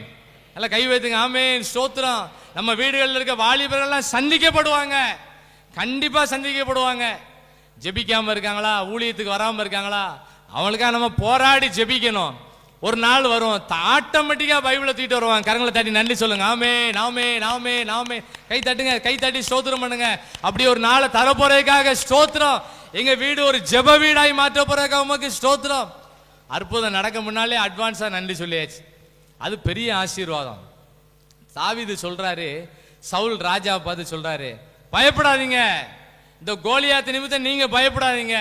நல்லா கை வைத்துங்க. ஆமென், ஸ்தோத்திரம். நம்ம வீடுகளில் இருக்க வாலிபர்கள்லாம் சந்திக்கப்படுவாங்க, கண்டிப்பா சந்திக்கப்படுவாங்க. ஜெபிக்காம இருக்காங்களா, ஊழியத்துக்கு வராம இருக்காங்களா, அவங்களுக்காக நம்ம போராடி ஜெபிக்கணும். ஒரு நாள் வரும், ஆட்டோமேட்டிக்கா பைபிளை தூக்கிட்டு வருவாங்க. கரங்களை தட்டி நன்றி சொல்லுங்க. ஆமென், ஆமென், ஆமென், ஆமென். கை தட்டுங்க, கை தட்டி ஸ்தோத்திரம் பண்ணுங்க. அப்படி ஒரு நாளை தரப்போறதுக்காக ஸ்தோத்திரம். எங்க வீடு ஒரு ஜெப வீடாய் மாற்ற போறதுக்காக உமக்கு ஸ்தோத்திரம். அற்புதம் நடக்க முன்னாலே அட்வான்ஸா நன்றி சொல்லியாச்சு. அது பெரிய ஆசீர்வாதம். தாவீது சொல்றாரு, சவுல் ராஜாவை பார்த்து சொல்றாரு, பயப்படாதீங்க, இந்த கோலியாத் நிமித்தம் நீங்க பயப்படாதீங்க.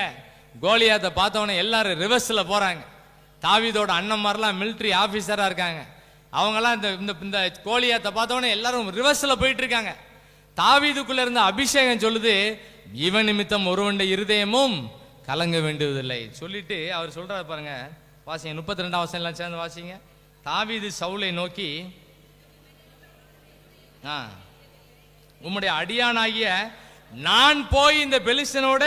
கோலியாத்தை பார்த்தவொடனே எல்லாரும் ரிவர்ஸ்ல போறாங்க. தாவீதோட அண்ணன்மாரெல்லாம் மிலிட்டரி ஆபீசரா இருக்காங்க. அவங்கெல்லாம் இந்த கோலியாத்தை பார்த்தவொடனே எல்லாரும் ரிவர்ஸ்ல போயிட்டு இருக்காங்க. தாவீதுக்குள்ள இருந்த அபிஷேகம் சொல்லுது, இவன் நிமித்தம் ஒருவனுடைய இருதயமும் கலங்க வேண்டியதில்லை சொல்லிட்டு அவர் சொல்றாரு பாருங்க. வாசிங்க 32ஆம் வசனம் எல்லாம் சேர்ந்து வாசிங்க. தாவீது சவுலை நோக்கி, உம்முடைய அடியானாகிய நான் போய் இந்த பெலிஸ்தனோட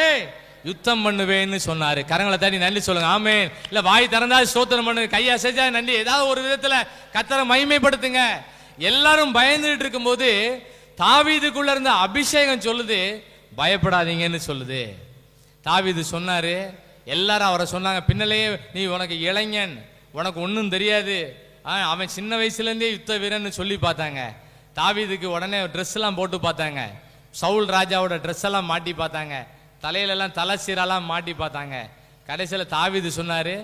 யுத்தம் பண்ணுவேன்னு சொன்னாரு. கரங்களை தட்டி நன்றி சொல்லுங்க. ஆமென். இல்ல வாய் திறந்தா ஸ்தோத்திரம் பண்ணுங்க, கையா செஞ்சா நன்றி, ஏதாவது ஒரு விதத்துல கர்த்தரை மகிமைப்படுத்துங்க. எல்லாரும் பயந்துட்டு இருக்கும் போது தாவீதுக்குள்ள இருந்த அபிஷேகம் சொல்லுது, பயப்படாதீங்கன்னு சொல்லுது. தாவீது சொன்னாரு, எல்லாரும் அவரை சொன்னாங்க, பின்னலையே நீ உனக்கு இளைஞன், உனக்கு ஒன்றும் தெரியாது, அவன் சின்ன வயசுல இருந்தே யுத்த வீரன்னு சொல்லி பார்த்தாங்க. தாவீதுக்கு உடனே ட்ரெஸ் எல்லாம் போட்டு பார்த்தாங்க, சவுல் ராஜாவோட ட்ரெஸ் எல்லாம் மாட்டி பார்த்தாங்க, தலையிலெல்லாம் தலை சீரெல்லாம் மாட்டி பார்த்தாங்க. கடைசியில் தாவீது சொன்னார்,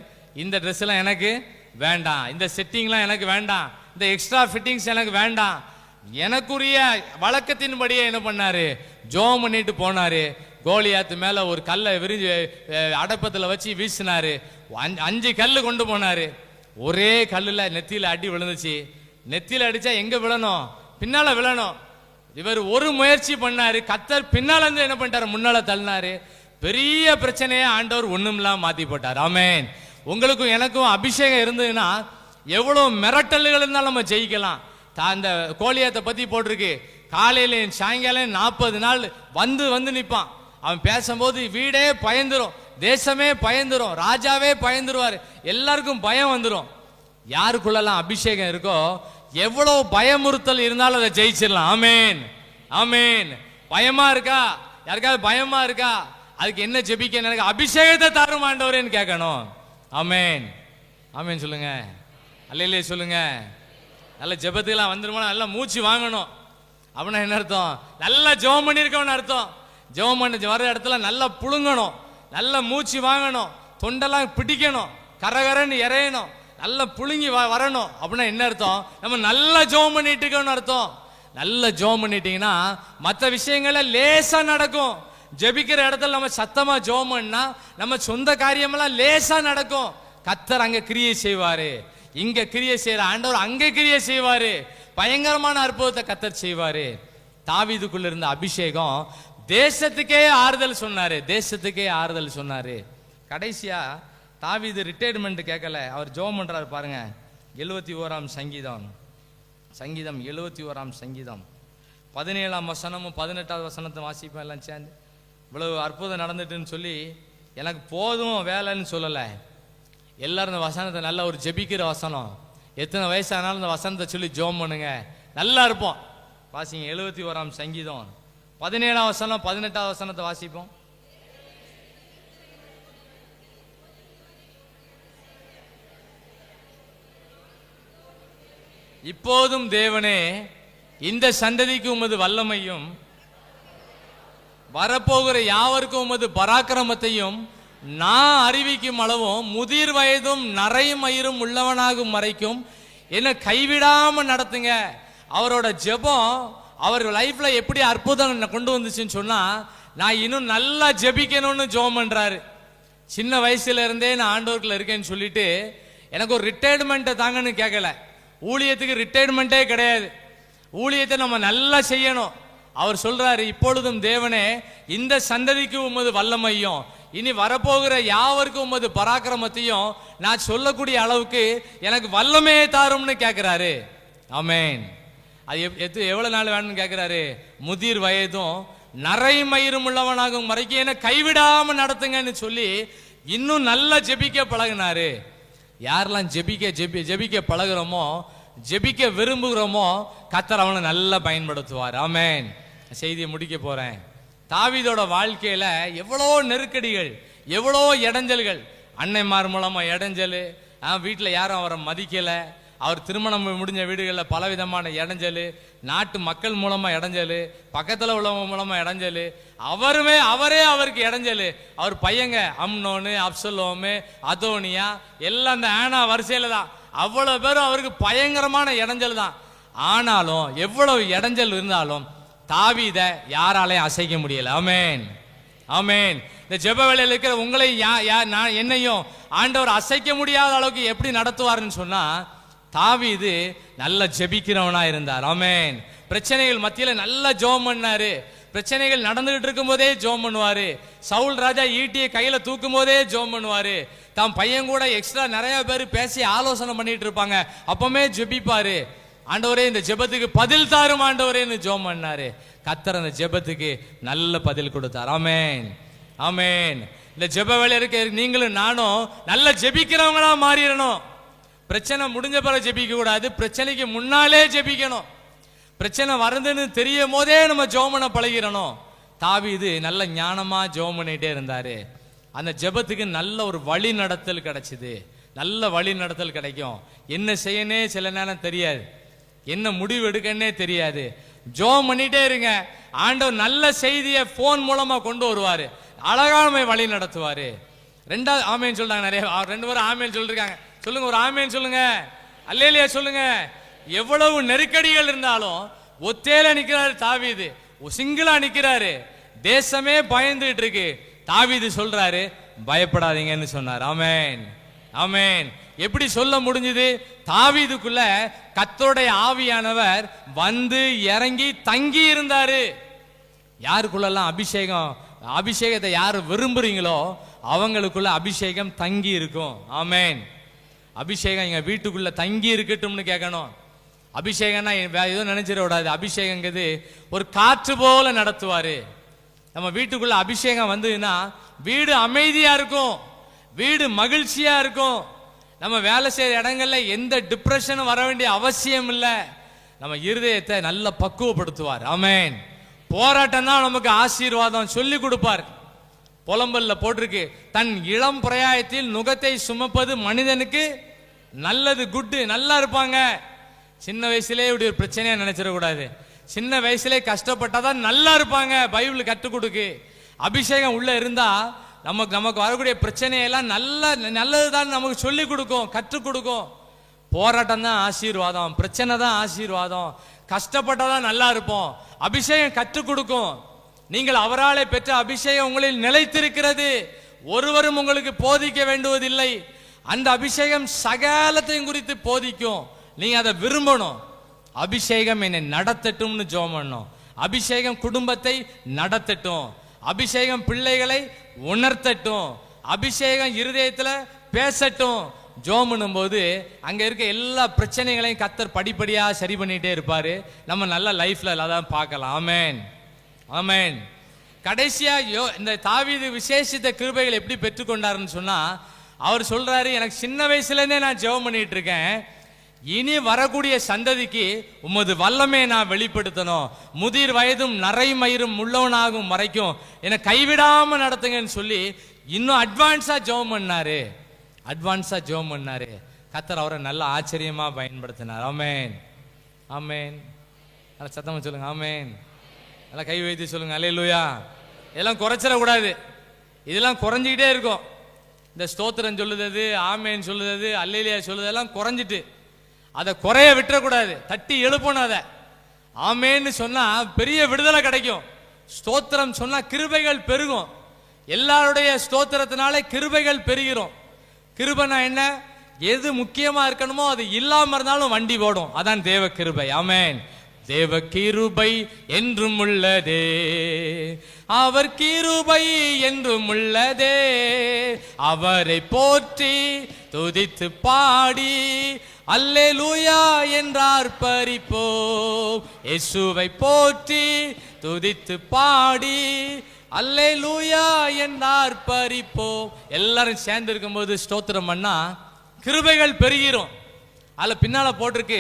இந்த ட்ரெஸ் எல்லாம் எனக்கு வேண்டாம், இந்த செட்டிங்லாம் எனக்கு வேண்டாம், இந்த எக்ஸ்ட்ரா ஃபிட்டிங்ஸ் எனக்கு வேண்டாம். எனக்குரிய வழக்கத்தின்படியே என்ன பண்ணாரு, ஜோம் பண்ணிட்டு போனாரு. கோலியாத்து மேல ஒரு கல்லை விரிஞ்சு அடப்பத்தில் வச்சு வீசினாரு. 5 கல் கொண்டு போனாரு. ஒரே கல்லுல நெத்தியில அடி விழுந்துச்சு. நெத்தியில அடிச்சா எங்க விழணும், பின்னால விழணும். இவர் ஒரு முயற்சி பண்ணாரு, கர்த்தர் பின்னால இருந்து என்ன பண்ணிட்டாரு, முன்னால தள்ளினாரு. பெரிய பிரச்சனையை ஆண்டவர் ஒண்ணுமில்லாம மாத்தி போட்டார். ஆமென். உங்களுக்கும் எனக்கும் அபிஷேகம் இருந்ததுன்னா எவ்வளவு மிரட்டல்கள் இருந்தாலும் நம்ம ஜெயிக்கலாம். அந்த கோலியாத்தை பத்தி போட்டிருக்கு, காலையில சாயங்காலம் 40 நாள் வந்து வந்து நிற்பான். அவன் பேசும்போது வீடே பயந்துரும், தேசமே பயந்துரும், ராஜாவே பயந்துருவாரு, எல்லாருக்கும் பயம் வந்துடும். யாருக்குள்ளெல்லாம் அபிஷேகம் இருக்கோ எவ்வளவு பயமுறுத்தல் இருந்தாலும் அதை ஜெயிச்சிடலாம். ஆமேன், ஆமேன். பயமா இருக்கா, யாருக்காவது பயமா இருக்கா, அதுக்கு என்ன ஜெபிக்க, எனக்கு அபிஷேகத்தை தரும் ஆண்டவரேன்னு கேட்கணும். ஆமேன், ஆமேன் சொல்லுங்க, அல்லேலூயா சொல்லுங்க. நல்ல ஜெபத்துக்கெல்லாம் வந்துருமா, நல்லா மூச்சு வாங்கணும். அப்படின்னா என்ன அர்த்தம், நல்லா ஜெபம் பண்ணியிருக்கோம்னு அர்த்தம். ஜெபம் பண்ணி வர இடத்துல நல்லா புழுங்கணும், நல்லா மூச்சு வாங்கணும், தொண்டெல்லாம் பிடிக்கணும், கரகரன்னு இறையணும், நல்லா புழுங்கி வரணும். அப்படின்னா என்ன அர்த்தம், நம்ம நல்லா ஜெபம் பண்ணிட்டு இருக்கோம்னு அர்த்தம். நல்லா ஜெபம் பண்ணிட்டீங்கன்னா மற்ற விஷயங்கள லேசா நடக்கும். ஜெபிக்கிற இடத்துல நம்ம சத்தமா ஜெபம் பண்ணா நம்ம சொந்த காரியமெல்லாம் லேசா நடக்கும். கர்த்தர் அங்க கிரியை செய்வாரு, இங்க கிரியை செய்யற ஆண்டவர் அங்க கிரியை செய்வாரு. பயங்கரமான அற்புதத்தை கர்த்தர் செய்வாரு. தாவீதுக்குள்ள இருந்த அபிஷேகம் தேசத்துக்கே ஆறுதல் சொன்னாரு, தேசத்துக்கே ஆறுதல் சொன்னாரு. கடைசியா தாவீது ரிட்டையர்மெண்ட் கேட்கல, அவர் ஜெபம் பண்றாரு பாருங்க. 71ஆம் சங்கீதம், சங்கீதம் 71ஆம் சங்கீதம் 17ஆம் வசனமும் 18வது வசனத்தை வாசிப்பேன் எல்லாம் சேர்ந்து. இவ்வளவு அற்புதம் நடந்துட்டுன்னு சொல்லி எனக்கு போதும் வேலைன்னு சொல்லலை. எல்லாரும் இந்த வசனத்தை நல்ல ஒரு ஜெபிக்கிற வசனம், எத்தனை வயசானாலும் இந்த வசனத்தை சொல்லி ஜெபம் பண்ணுங்க, நல்லா இருப்போம். வாசிங்க 71ஆம் சங்கீதம் 17ஆம் வசனம் 18வது வசனத்தை வாசிப்போம். இப்போதும் தேவனே, இந்த சந்ததிக்கு உமது வல்லமையும் வரப்போகிற யாவருக்கும் உமது பராக்கிரமத்தையும் நான் அறிவிக்கும் அளவும் முதிர் வயதும் நரைமயிரும் உள்ளவனாகும் வரைக்கும் என்ன கைவிடாம நடத்துங்க. அவரோட ஜெபம் அவர் லைஃப்ல எப்படி அற்புதம் கொண்டு வந்துச்சுன்னு சொன்னா, நான் இன்னும் நல்லா ஜெபிக்கணும்னு ஜெபம் பண்றாரு. சின்ன வயசுல இருந்தே நான் ஆண்டவருக்குள்ள இருக்கேன்னு சொல்லிட்டு எனக்கு ஒரு ரிட்டையர்மெண்ட்டை தாங்கன்னு கேட்கல. ஊழியத்துக்கு ரிட்டையர்மெண்ட்டே கிடையாது, ஊழியத்தை நம்ம நல்லா செய்யணும். அவர் சொல்றாரு, இப்பொழுதும் தேவனே, இந்த சந்ததிக்கு உமது வல்லமையும் இனி வரப்போகிற யாவருக்கும் உமது பராக்கிரமத்தையும் நான் சொல்லக்கூடிய அளவுக்கு எனக்கு வல்லமையை தாரும்னு கேட்கிறாரு. ஆமேன். அது எவ்வளவு நாள் வேணும்னு கேட்கிறாரு. முதிர் வயதும் நரைமயிரும் உள்ளவனாகும் வரைக்கும் என்ன கைவிடாம நடத்துங்கன்னு சொல்லி இன்னும் நல்லா ஜெபிக்க பழகினாரு. யாரெல்லாம் ஜெபிக்க பழகுறோமோ, ஜெபிக்க விரும்புகிறோமோ, கர்த்தர் அவனை நல்லா பயன்படுத்துவார். ஆமேன். செய்தியை முடிக்க போறேன். தாவீதோட வாழ்க்கையில எவ்வளோ நெருக்கடிகள், எவ்வளோ இடைஞ்சல்கள், அன்னைமார் மூலமா இடைஞ்சல், வீட்டில் யாரும் அவரை மதிக்கல, அவர் திருமணம் முடிஞ்ச வீடுகளில் பலவிதமான இடைஞ்சல், நாட்டு மக்கள் மூலமா இடைஞ்சல், பக்கத்தில் உள்ளவங்க மூலமா இடைஞ்சல், அவரே அவருக்கு இடைஞ்சல். அவர் பையங்க அம்னோனு, அப்சலோமு, அதோனியா எல்லாம் அந்த ஆனா வரிசையில தான். அவ்வளவு பேரும் அவருக்கு பயங்கரமான இடைஞ்சல் தான். ஆனாலும் எவ்வளவு இடைஞ்சல் இருந்தாலும் தாவீதை யாராலையும் அசைக்க முடியல. ஆமேன், ஆமேன். இந்த ஜெப வேளையில் இருக்கிற உங்களை என்னையும் ஆண்டவர் அசைக்க முடியாத அளவுக்கு எப்படி நடத்துவாருன்னு சொன்னா, தாவீது நல்ல ஜெபிக்கிறவனா இருந்தார். ஆமேன். பிரச்சனைகள் மத்தியில நல்ல ஜெபம் பண்ணாரு. பிரச்சனைகள் நடந்துகிட்டு இருக்கும் போதே ஜெபம் பண்ணுவாரு. சவுல் ராஜா ஈட்டியை கையில தூக்கும் போதே ஜெபம் பண்ணுவாரு. தான் பையன் கூட எக்ஸ்ட்ரா நிறைய பேர் பேசி ஆலோசனை பண்ணிட்டு இருப்பாங்க, அப்பவுமே ஜெபிப்பாரு. ஆண்டவரே, இந்த ஜெபத்துக்கு பதில் தாரும் ஆண்டவரேன்னு ஜெபம் பண்ணாரு. கர்த்தர் அந்த ஜெபத்துக்கு நல்ல பதில் கொடுத்தார். ஆமேன், ஆமேன். இந்த ஜெப வேலை இருக்க நீங்களும் நானும் நல்ல ஜெபிக்கிறவங்களா மாறிடணும். பிரச்சனை முடிஞ்ச பிறகு ஜெபிக்க கூடாது, பிரச்சனைக்கு முன்னாலே ஜெபிக்கணும். பிரச்சனை வருதுன்னு தெரியும் போதே நம்ம ஜெபம் பண்ண பழகிடணும். தாவீது நல்ல ஞானமா ஜெபம் பண்ணிட்டே இருந்தாரு. அந்த ஜெபத்துக்கு நல்ல ஒரு வழி நடத்தல் கிடைச்சது. நல்ல வழி நடத்தல் கிடைக்கும். என்ன செய்யனே சில நேரம் தெரியாது, என்ன முடிவு எடுக்கன்னே தெரியாது. ஜோம் பண்ணிட்டே இருங்க. ஆண்டவர் நல்ல செய்தியை போன் மூலமா கொண்டு வருவாரு, அழகான வழி நடத்துவாரு. ரெண்டாவது ஆமேன் சொல்றாங்க. நிறைய 2 பேரும் ஆமேன் சொல்லிருக்காங்க. சொல்லுங்க, ஒரு ஆமேன் சொல்லுங்க, அல்லேலியா சொல்லுங்க. எவ்வளவு நெருக்கடிகள் இருந்தாலும் ஒத்தேல நிக்கிறாரு தாவீது, சிங்கிளா நிக்கிறாரு. தேசமே பயந்துட்டு இருக்கு. தாவீது சொல்றாரு, பயப்படாதீங்கன்னு சொன்னார். ஆமேன், ஆமேன். எப்படி சொல்ல முடிஞ்சது? தாவீதுக்குள்ள கர்த்தருடைய ஆவியானவர் வந்து இறங்கி தங்கி இருந்தாரு. யாருக்குள்ளெல்லாம் அபிஷேகத்தை யாரு விரும்புறீங்களோ அவங்களுக்குள்ள அபிஷேகம் தங்கி இருக்கும். ஆமேன். அபிஷேகம் எங்க வீட்டுக்குள்ள தங்கி இருக்கட்டும்னு கேட்கணும். அபிஷேகம்னா ஏதோ நினைச்சிட கூடாது. அபிஷேகங்கிறது ஒரு காற்று போல நடத்துவாரு. நம்ம வீட்டுக்குள்ள அபிஷேகம் வந்ததுன்னா வீடு அமைதியா இருக்கும், வீடு மகிழ்ச்சியா இருக்கும். நம்ம வேலை செய்யற இடங்கள்ல எந்த டிப்ரெஷனும் வர வேண்டிய அவசியம் இல்லை. நம்ம இருதயத்தை நல்ல பக்குவப்படுத்துவார். ஆமேன். போராட்டம் தான் நமக்கு ஆசீர்வாதம் சொல்லி கொடுப்பார். புலம்பல்ல போட்டிருக்கு, தன் இளம் பிரயாயத்தில் நுகத்தை சுமப்பது மனிதனுக்கு நல்லது, குட்டு, நல்லா இருப்பாங்க. சின்ன வயசுலேயே இப்படி ஒரு பிரச்சனையா நினைச்சிடக்கூடாது. சின்ன வயசுலேயே கஷ்டப்பட்டாதான் நல்லா இருப்பாங்க. பைபிள் கற்றுக் கொடுக்கு. அபிஷேகம் உள்ள இருந்தா நமக்கு வரக்கூடிய பிரச்சனையெல்லாம் நல்லதுதான் நமக்கு சொல்லி கொடுக்கும், கற்றுக் கொடுக்கும். போராட்டம் தான் ஆசீர்வாதம், பிரச்சனை தான் ஆசீர்வாதம், கஷ்டப்பட்டாதான் நல்லா இருப்போம். அபிஷேகம் கற்றுக் கொடுக்கும். நீங்கள் அவராலே பெற்ற அபிஷேகம் உங்களில் நிலைத்திருக்கிறது. ஒருவரும் உங்களுக்கு போதிக்க வேண்டுவதில்லை. அந்த அபிஷேகம் சகலத்தையும் குறித்து போதிக்கும். நீங்க அதை விரும்பணும். அபிஷேகம் என்னை நடத்தட்டும்னு ஜெபம் பண்ணணும். அபிஷேகம் குடும்பத்தை நடத்தட்டும், அபிஷேகம் பிள்ளைகளை உணர்த்தட்டும், அபிஷேகம் இருதயத்துல பேசட்டும். ஜெபம் பண்ணும்போது அங்க இருக்க எல்லா பிரச்சனைகளையும் கர்த்தர் படிப்படியா சரி பண்ணிட்டே இருப்பாரு. நம்ம நல்ல லைஃப்ல அதான் பார்க்கலாம். ஆமேன், ஆமேன். கடைசியா இந்த தாவீது விசேஷித்த கிருபைகள் எப்படி பெற்றுக்கொண்டாருன்னு சொன்னா, அவர் சொல்றாரு, எனக்கு சின்ன வயசுல இருந்தே நான் ஜெபம் பண்ணிட்டு இருக்கேன். இனி வரக்கூடிய சந்ததிக்கு உமது வல்லமே நான் வெளிப்படுத்தணும். முதிர் வயதும் நரைமயிரும் உள்ளவனாகும் வரைக்கும் என்னை கைவிடாம நடத்துங்கன்னு சொல்லி இன்னும் அட்வான்ஸா ஜெபம் பண்ணாரு. கர்த்தர் அவரை நல்ல ஆச்சரியமா பயன்படுத்தினார். ஆமேன், ஆமேன். நல்லா சத்தமா சொல்லுங்க. ஆமேன். நல்லா கை வைத்து சொல்லுங்க. அல்லேலூயா. இதெல்லாம் குறைச்சிடக்கூடாது. இதெல்லாம் குறைஞ்சிக்கிட்டே இருக்கும். இந்த ஸ்தோத்திரம் சொல்லுறது, ஆமேன் சொல்லுறது, அல்லேலூயா சொல்லுறதெல்லாம் குறைஞ்சிட்டு அதை குறைய விட்டுறக்கூடாது. தட்டி எழுப்பணும். அதை ஆமேன்னு சொன்னா பெரிய விடுதலை கிடைக்கும். ஸ்தோத்திரம் சொன்னா கிருபைகள் பெருகும். எல்லாருடைய ஸ்தோத்திரத்தினாலே கிருபைகள் பெருகிறோம். கிருபைனா என்ன? எது முக்கியமா இருக்கணுமோ அது இல்லாம இருந்தாலும் வண்டி போடும். அதான் தேவ கிருபை. ஆமேன். தேவ கிருபை என்றும் உள்ளதே, அவர் கிருபை என்றும் உள்ளதே, அவரை போற்றி துதித்து பாடி அல்லேலூயா என்றார் பரிப்போம். இயேசுவை போற்றி துதித்து பாடி அல்லேலூயா என்றார் பரிப்போம். எல்லாரும் சேர்ந்து இருக்கும்போது ஸ்தோத்திரம் பண்ணா கிருபைகள் பெருகிறோம். அதுல பின்னால போட்டிருக்கு,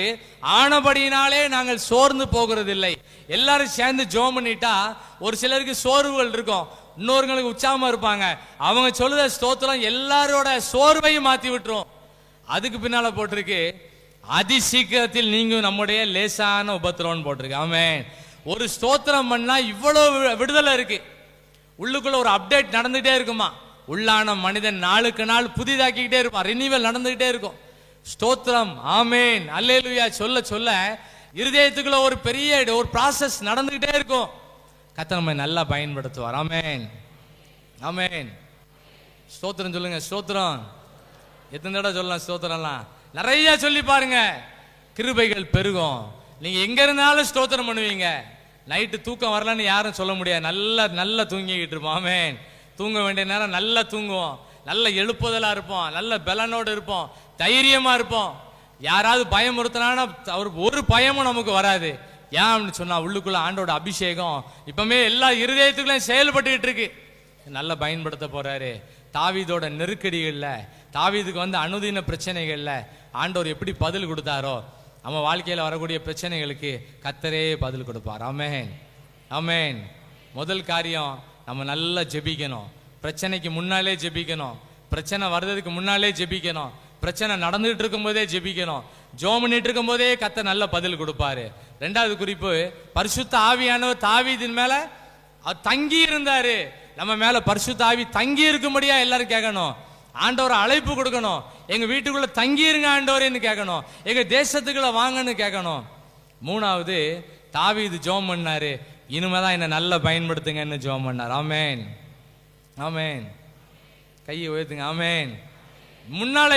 ஆனபடியினாலே நாங்கள் சோர்ந்து போகிறது இல்லை. எல்லாரும் சேர்ந்து ஜெபம் பண்ணிட்டா ஒரு சிலருக்கு சோர்வுகள் இருக்கும், இன்னொருங்களுக்கு உற்சாகமா இருப்பாங்க. அவங்க சொல்லுத ஸ்தோத்திரம் எல்லாரோட சோர்வையும் மாத்தி விட்டுரும். அதுக்கு பின்னால போட்டிருக்கு, அதி சீக்கிரத்தில் நீங்க நம்முடைய லேசான உபத்திரவம் போட்டிருக்கு. ஆமென். ஒரு ஸ்தோத்திரம் பண்ணா இவ்வளவு விடுதலை இருக்கு. உள்ளுக்குள்ள ஒரு அப்டேட் நடந்துகிட்டே இருக்குமா. உள்ளான மனிதன் நாளுக்கு நாள் புதிதாக்கிக்கிட்டே இருப்பான். ரினிவல் நடந்துகிட்டே இருக்கும். ஸ்தோத்திரம், ஆமேன், அல்லேலூயா சொல்ல சொல்ல இருதயத்துக்குள்ள ஒரு பெரிய ஒரு ப்ராசஸ் நடந்துகிட்டே இருக்கும். கர்த்தர் நம்மை நல்லா பயன்படுத்துவார். ஆமேன், ஆமேன். ஸ்தோத்திரம் சொல்லுங்க. ஸ்தோத்திரம் எத்தனை தடவை சொல்லலாம்? ஸ்தோத்திரம்லாம் நிறைய சொல்லி பாருங்க, கிருபைகள் பெருகும். நீங்க எங்க இருந்தாலும் ஸ்தோத்திரம் பண்ணுவீங்க. நைட்டு தூக்கம் வரலன்னு யாரும் சொல்ல முடியாது. நல்லா தூங்கிக்கிட்டு இருப்போம். ஆமேன். தூங்க வேண்டிய நேரம் நல்லா தூங்குவோம், நல்ல எழுப்புதலா இருப்போம், நல்ல பலனோடு இருப்போம், தைரியமா இருப்போம். யாராவது பயமுறுத்தினா ஒரு பயமும் நமக்கு வராது. ஏன் அப்படின்னு சொன்னா உள்ளுக்குள்ள ஆண்டோட அபிஷேகம் இப்பவுமே எல்லா இருதயத்துக்குள்ளேயும் செயல்பட்டுக்கிட்டு இருக்கு. நல்லா பயன்படுத்த போறாரு. தாவீதோட நெருக்கடிகள்ல, தாவீதுக்கு வந்து அனுதின பிரச்சனைகள்ல ஆண்டவர் எப்படி பதில் கொடுத்தாரோ நம்ம வாழ்க்கையில வரக்கூடிய பிரச்சனைகளுக்கு கர்த்தரே பதில் கொடுப்பார். ஆமென், ஆமென். முதல் காரியம், நம்ம நல்லா ஜெபிக்கணும். பிரச்சனைக்கு முன்னாலே ஜெபிக்கணும். பிரச்சனை வர்றதுக்கு முன்னாலே ஜெபிக்கணும். பிரச்சனை நடந்துகிட்டு இருக்கும் போதே ஜெபிக்கணும். ஜெபம் பண்ணிட்டு இருக்கும் போதே கர்த்தர் நல்ல பதில் கொடுப்பாரு. ரெண்டாவது குறிப்பு, பரிசுத்த ஆவியானவர் தாவீதின் மேல அவர் தங்கி இருந்தாரு. நம்ம மேல பரிசுத்த ஆவி தங்கி இருக்கும்படியா எல்லாரும் கேட்கணும். ஆண்டவரை அழைப்பு கொடுக்கணும். எங்க வீட்டுக்குள்ள தங்கி இருங்க ஆண்டவரேன்னு கேட்கணும். எங்க தேசத்துக்குள்ள வாங்கன்னு கேட்கணும். மூணாவது, தாவீது ஜெபம் பண்ணாரு, இனிமேதான் என்ன நல்லா பயன்படுத்துங்கன்னு ஜெபம் பண்ணார். ஆமென், ஆமென். கையை உயர்த்துங்க. ஆமென். முன்னால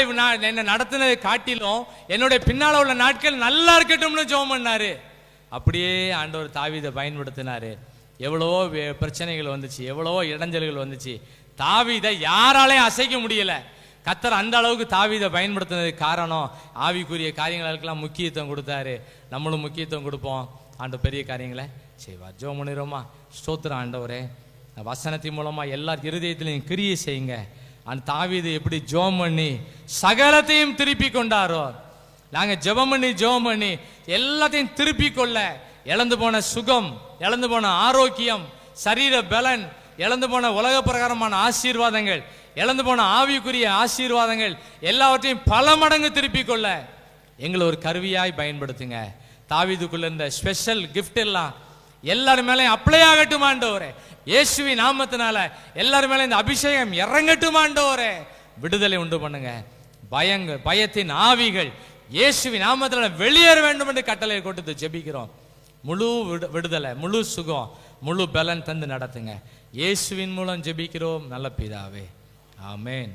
என்ன நடத்தினதை காட்டிலும் என்னுடைய பின்னால உள்ள நாட்கள் நல்லா இருக்கட்டும்னு ஜெபம் பண்ணாரு. அப்படியே ஆண்டவர் தாவீதை பயன்படுத்தினாரு. எவ்வளவோ பிரச்சனைகள் வந்துச்சு, எவ்வளவோ இடைஞ்சல்கள் வந்துச்சு. தாவீதை யாராலையும் அசைக்க முடியல. கர்த்தர் அந்த அளவுக்கு தாவீதை பயன்படுத்தினதுக்கு காரணம், ஆவிக்குரிய காரியங்களுக்கெல்லாம் முக்கியத்துவம் கொடுத்தாரு. நம்மளும் முக்கியத்துவம் கொடுப்போம். ஆண்டவர் பெரிய காரியங்களை செய்வார். ஜெபம் பண்ணிடுவோமா? ஸ்தோத்திரம் ஆண்டவரே, வசனத்தின் மூலமா எல்லார் இருதயத்திலையும் கிரியை செய்யுங்க. அந்த தாவீது எப்படி ஜெபம் பண்ணி சகலத்தையும் திருப்பி கொண்டாரோ, நாங்க ஜெபம் பண்ணி எல்லாத்தையும் திருப்பி கொள்ள, இழந்து போன சுகம், இழந்து போன ஆரோக்கியம், சரீர பலன், இழந்து போன உலக பிரகாரமான ஆசீர்வாதங்கள், இழந்து போன ஆவிக்குரிய ஆசீர்வாதங்கள் எல்லாவற்றையும் பல மடங்கு திருப்பி கொள்ள எங்களை ஒரு கருவியாய் பயன்படுத்துங்க. தாவீதுக்குள்ள இருந்த ஸ்பெஷல் கிஃப்ட் எல்லாம் எல்லாரும் மேலே அப்ளை ஆகட்டும் ஆண்டவரே. இயேசுவின் நாமத்தினால எல்லாரும் மேலே இந்த அபிஷேகம் இறங்கட்டும் ஆண்டவரே. விடுதலை உண்டு பண்ணுங்க. பயத்தின் ஆவிகள் இயேசுவின் நாமத்தினால வெளியேற வேண்டும் என்று கட்டளை கொடுத்து ஜெபிக்கிறோம். முழு விடுதலை, முழு சுகம், முழு பலன் தந்து நடத்துங்க. இயேசுவின் மூலம் ஜெபிக்கிறோம் நல்ல பிதாவே. ஆமென்.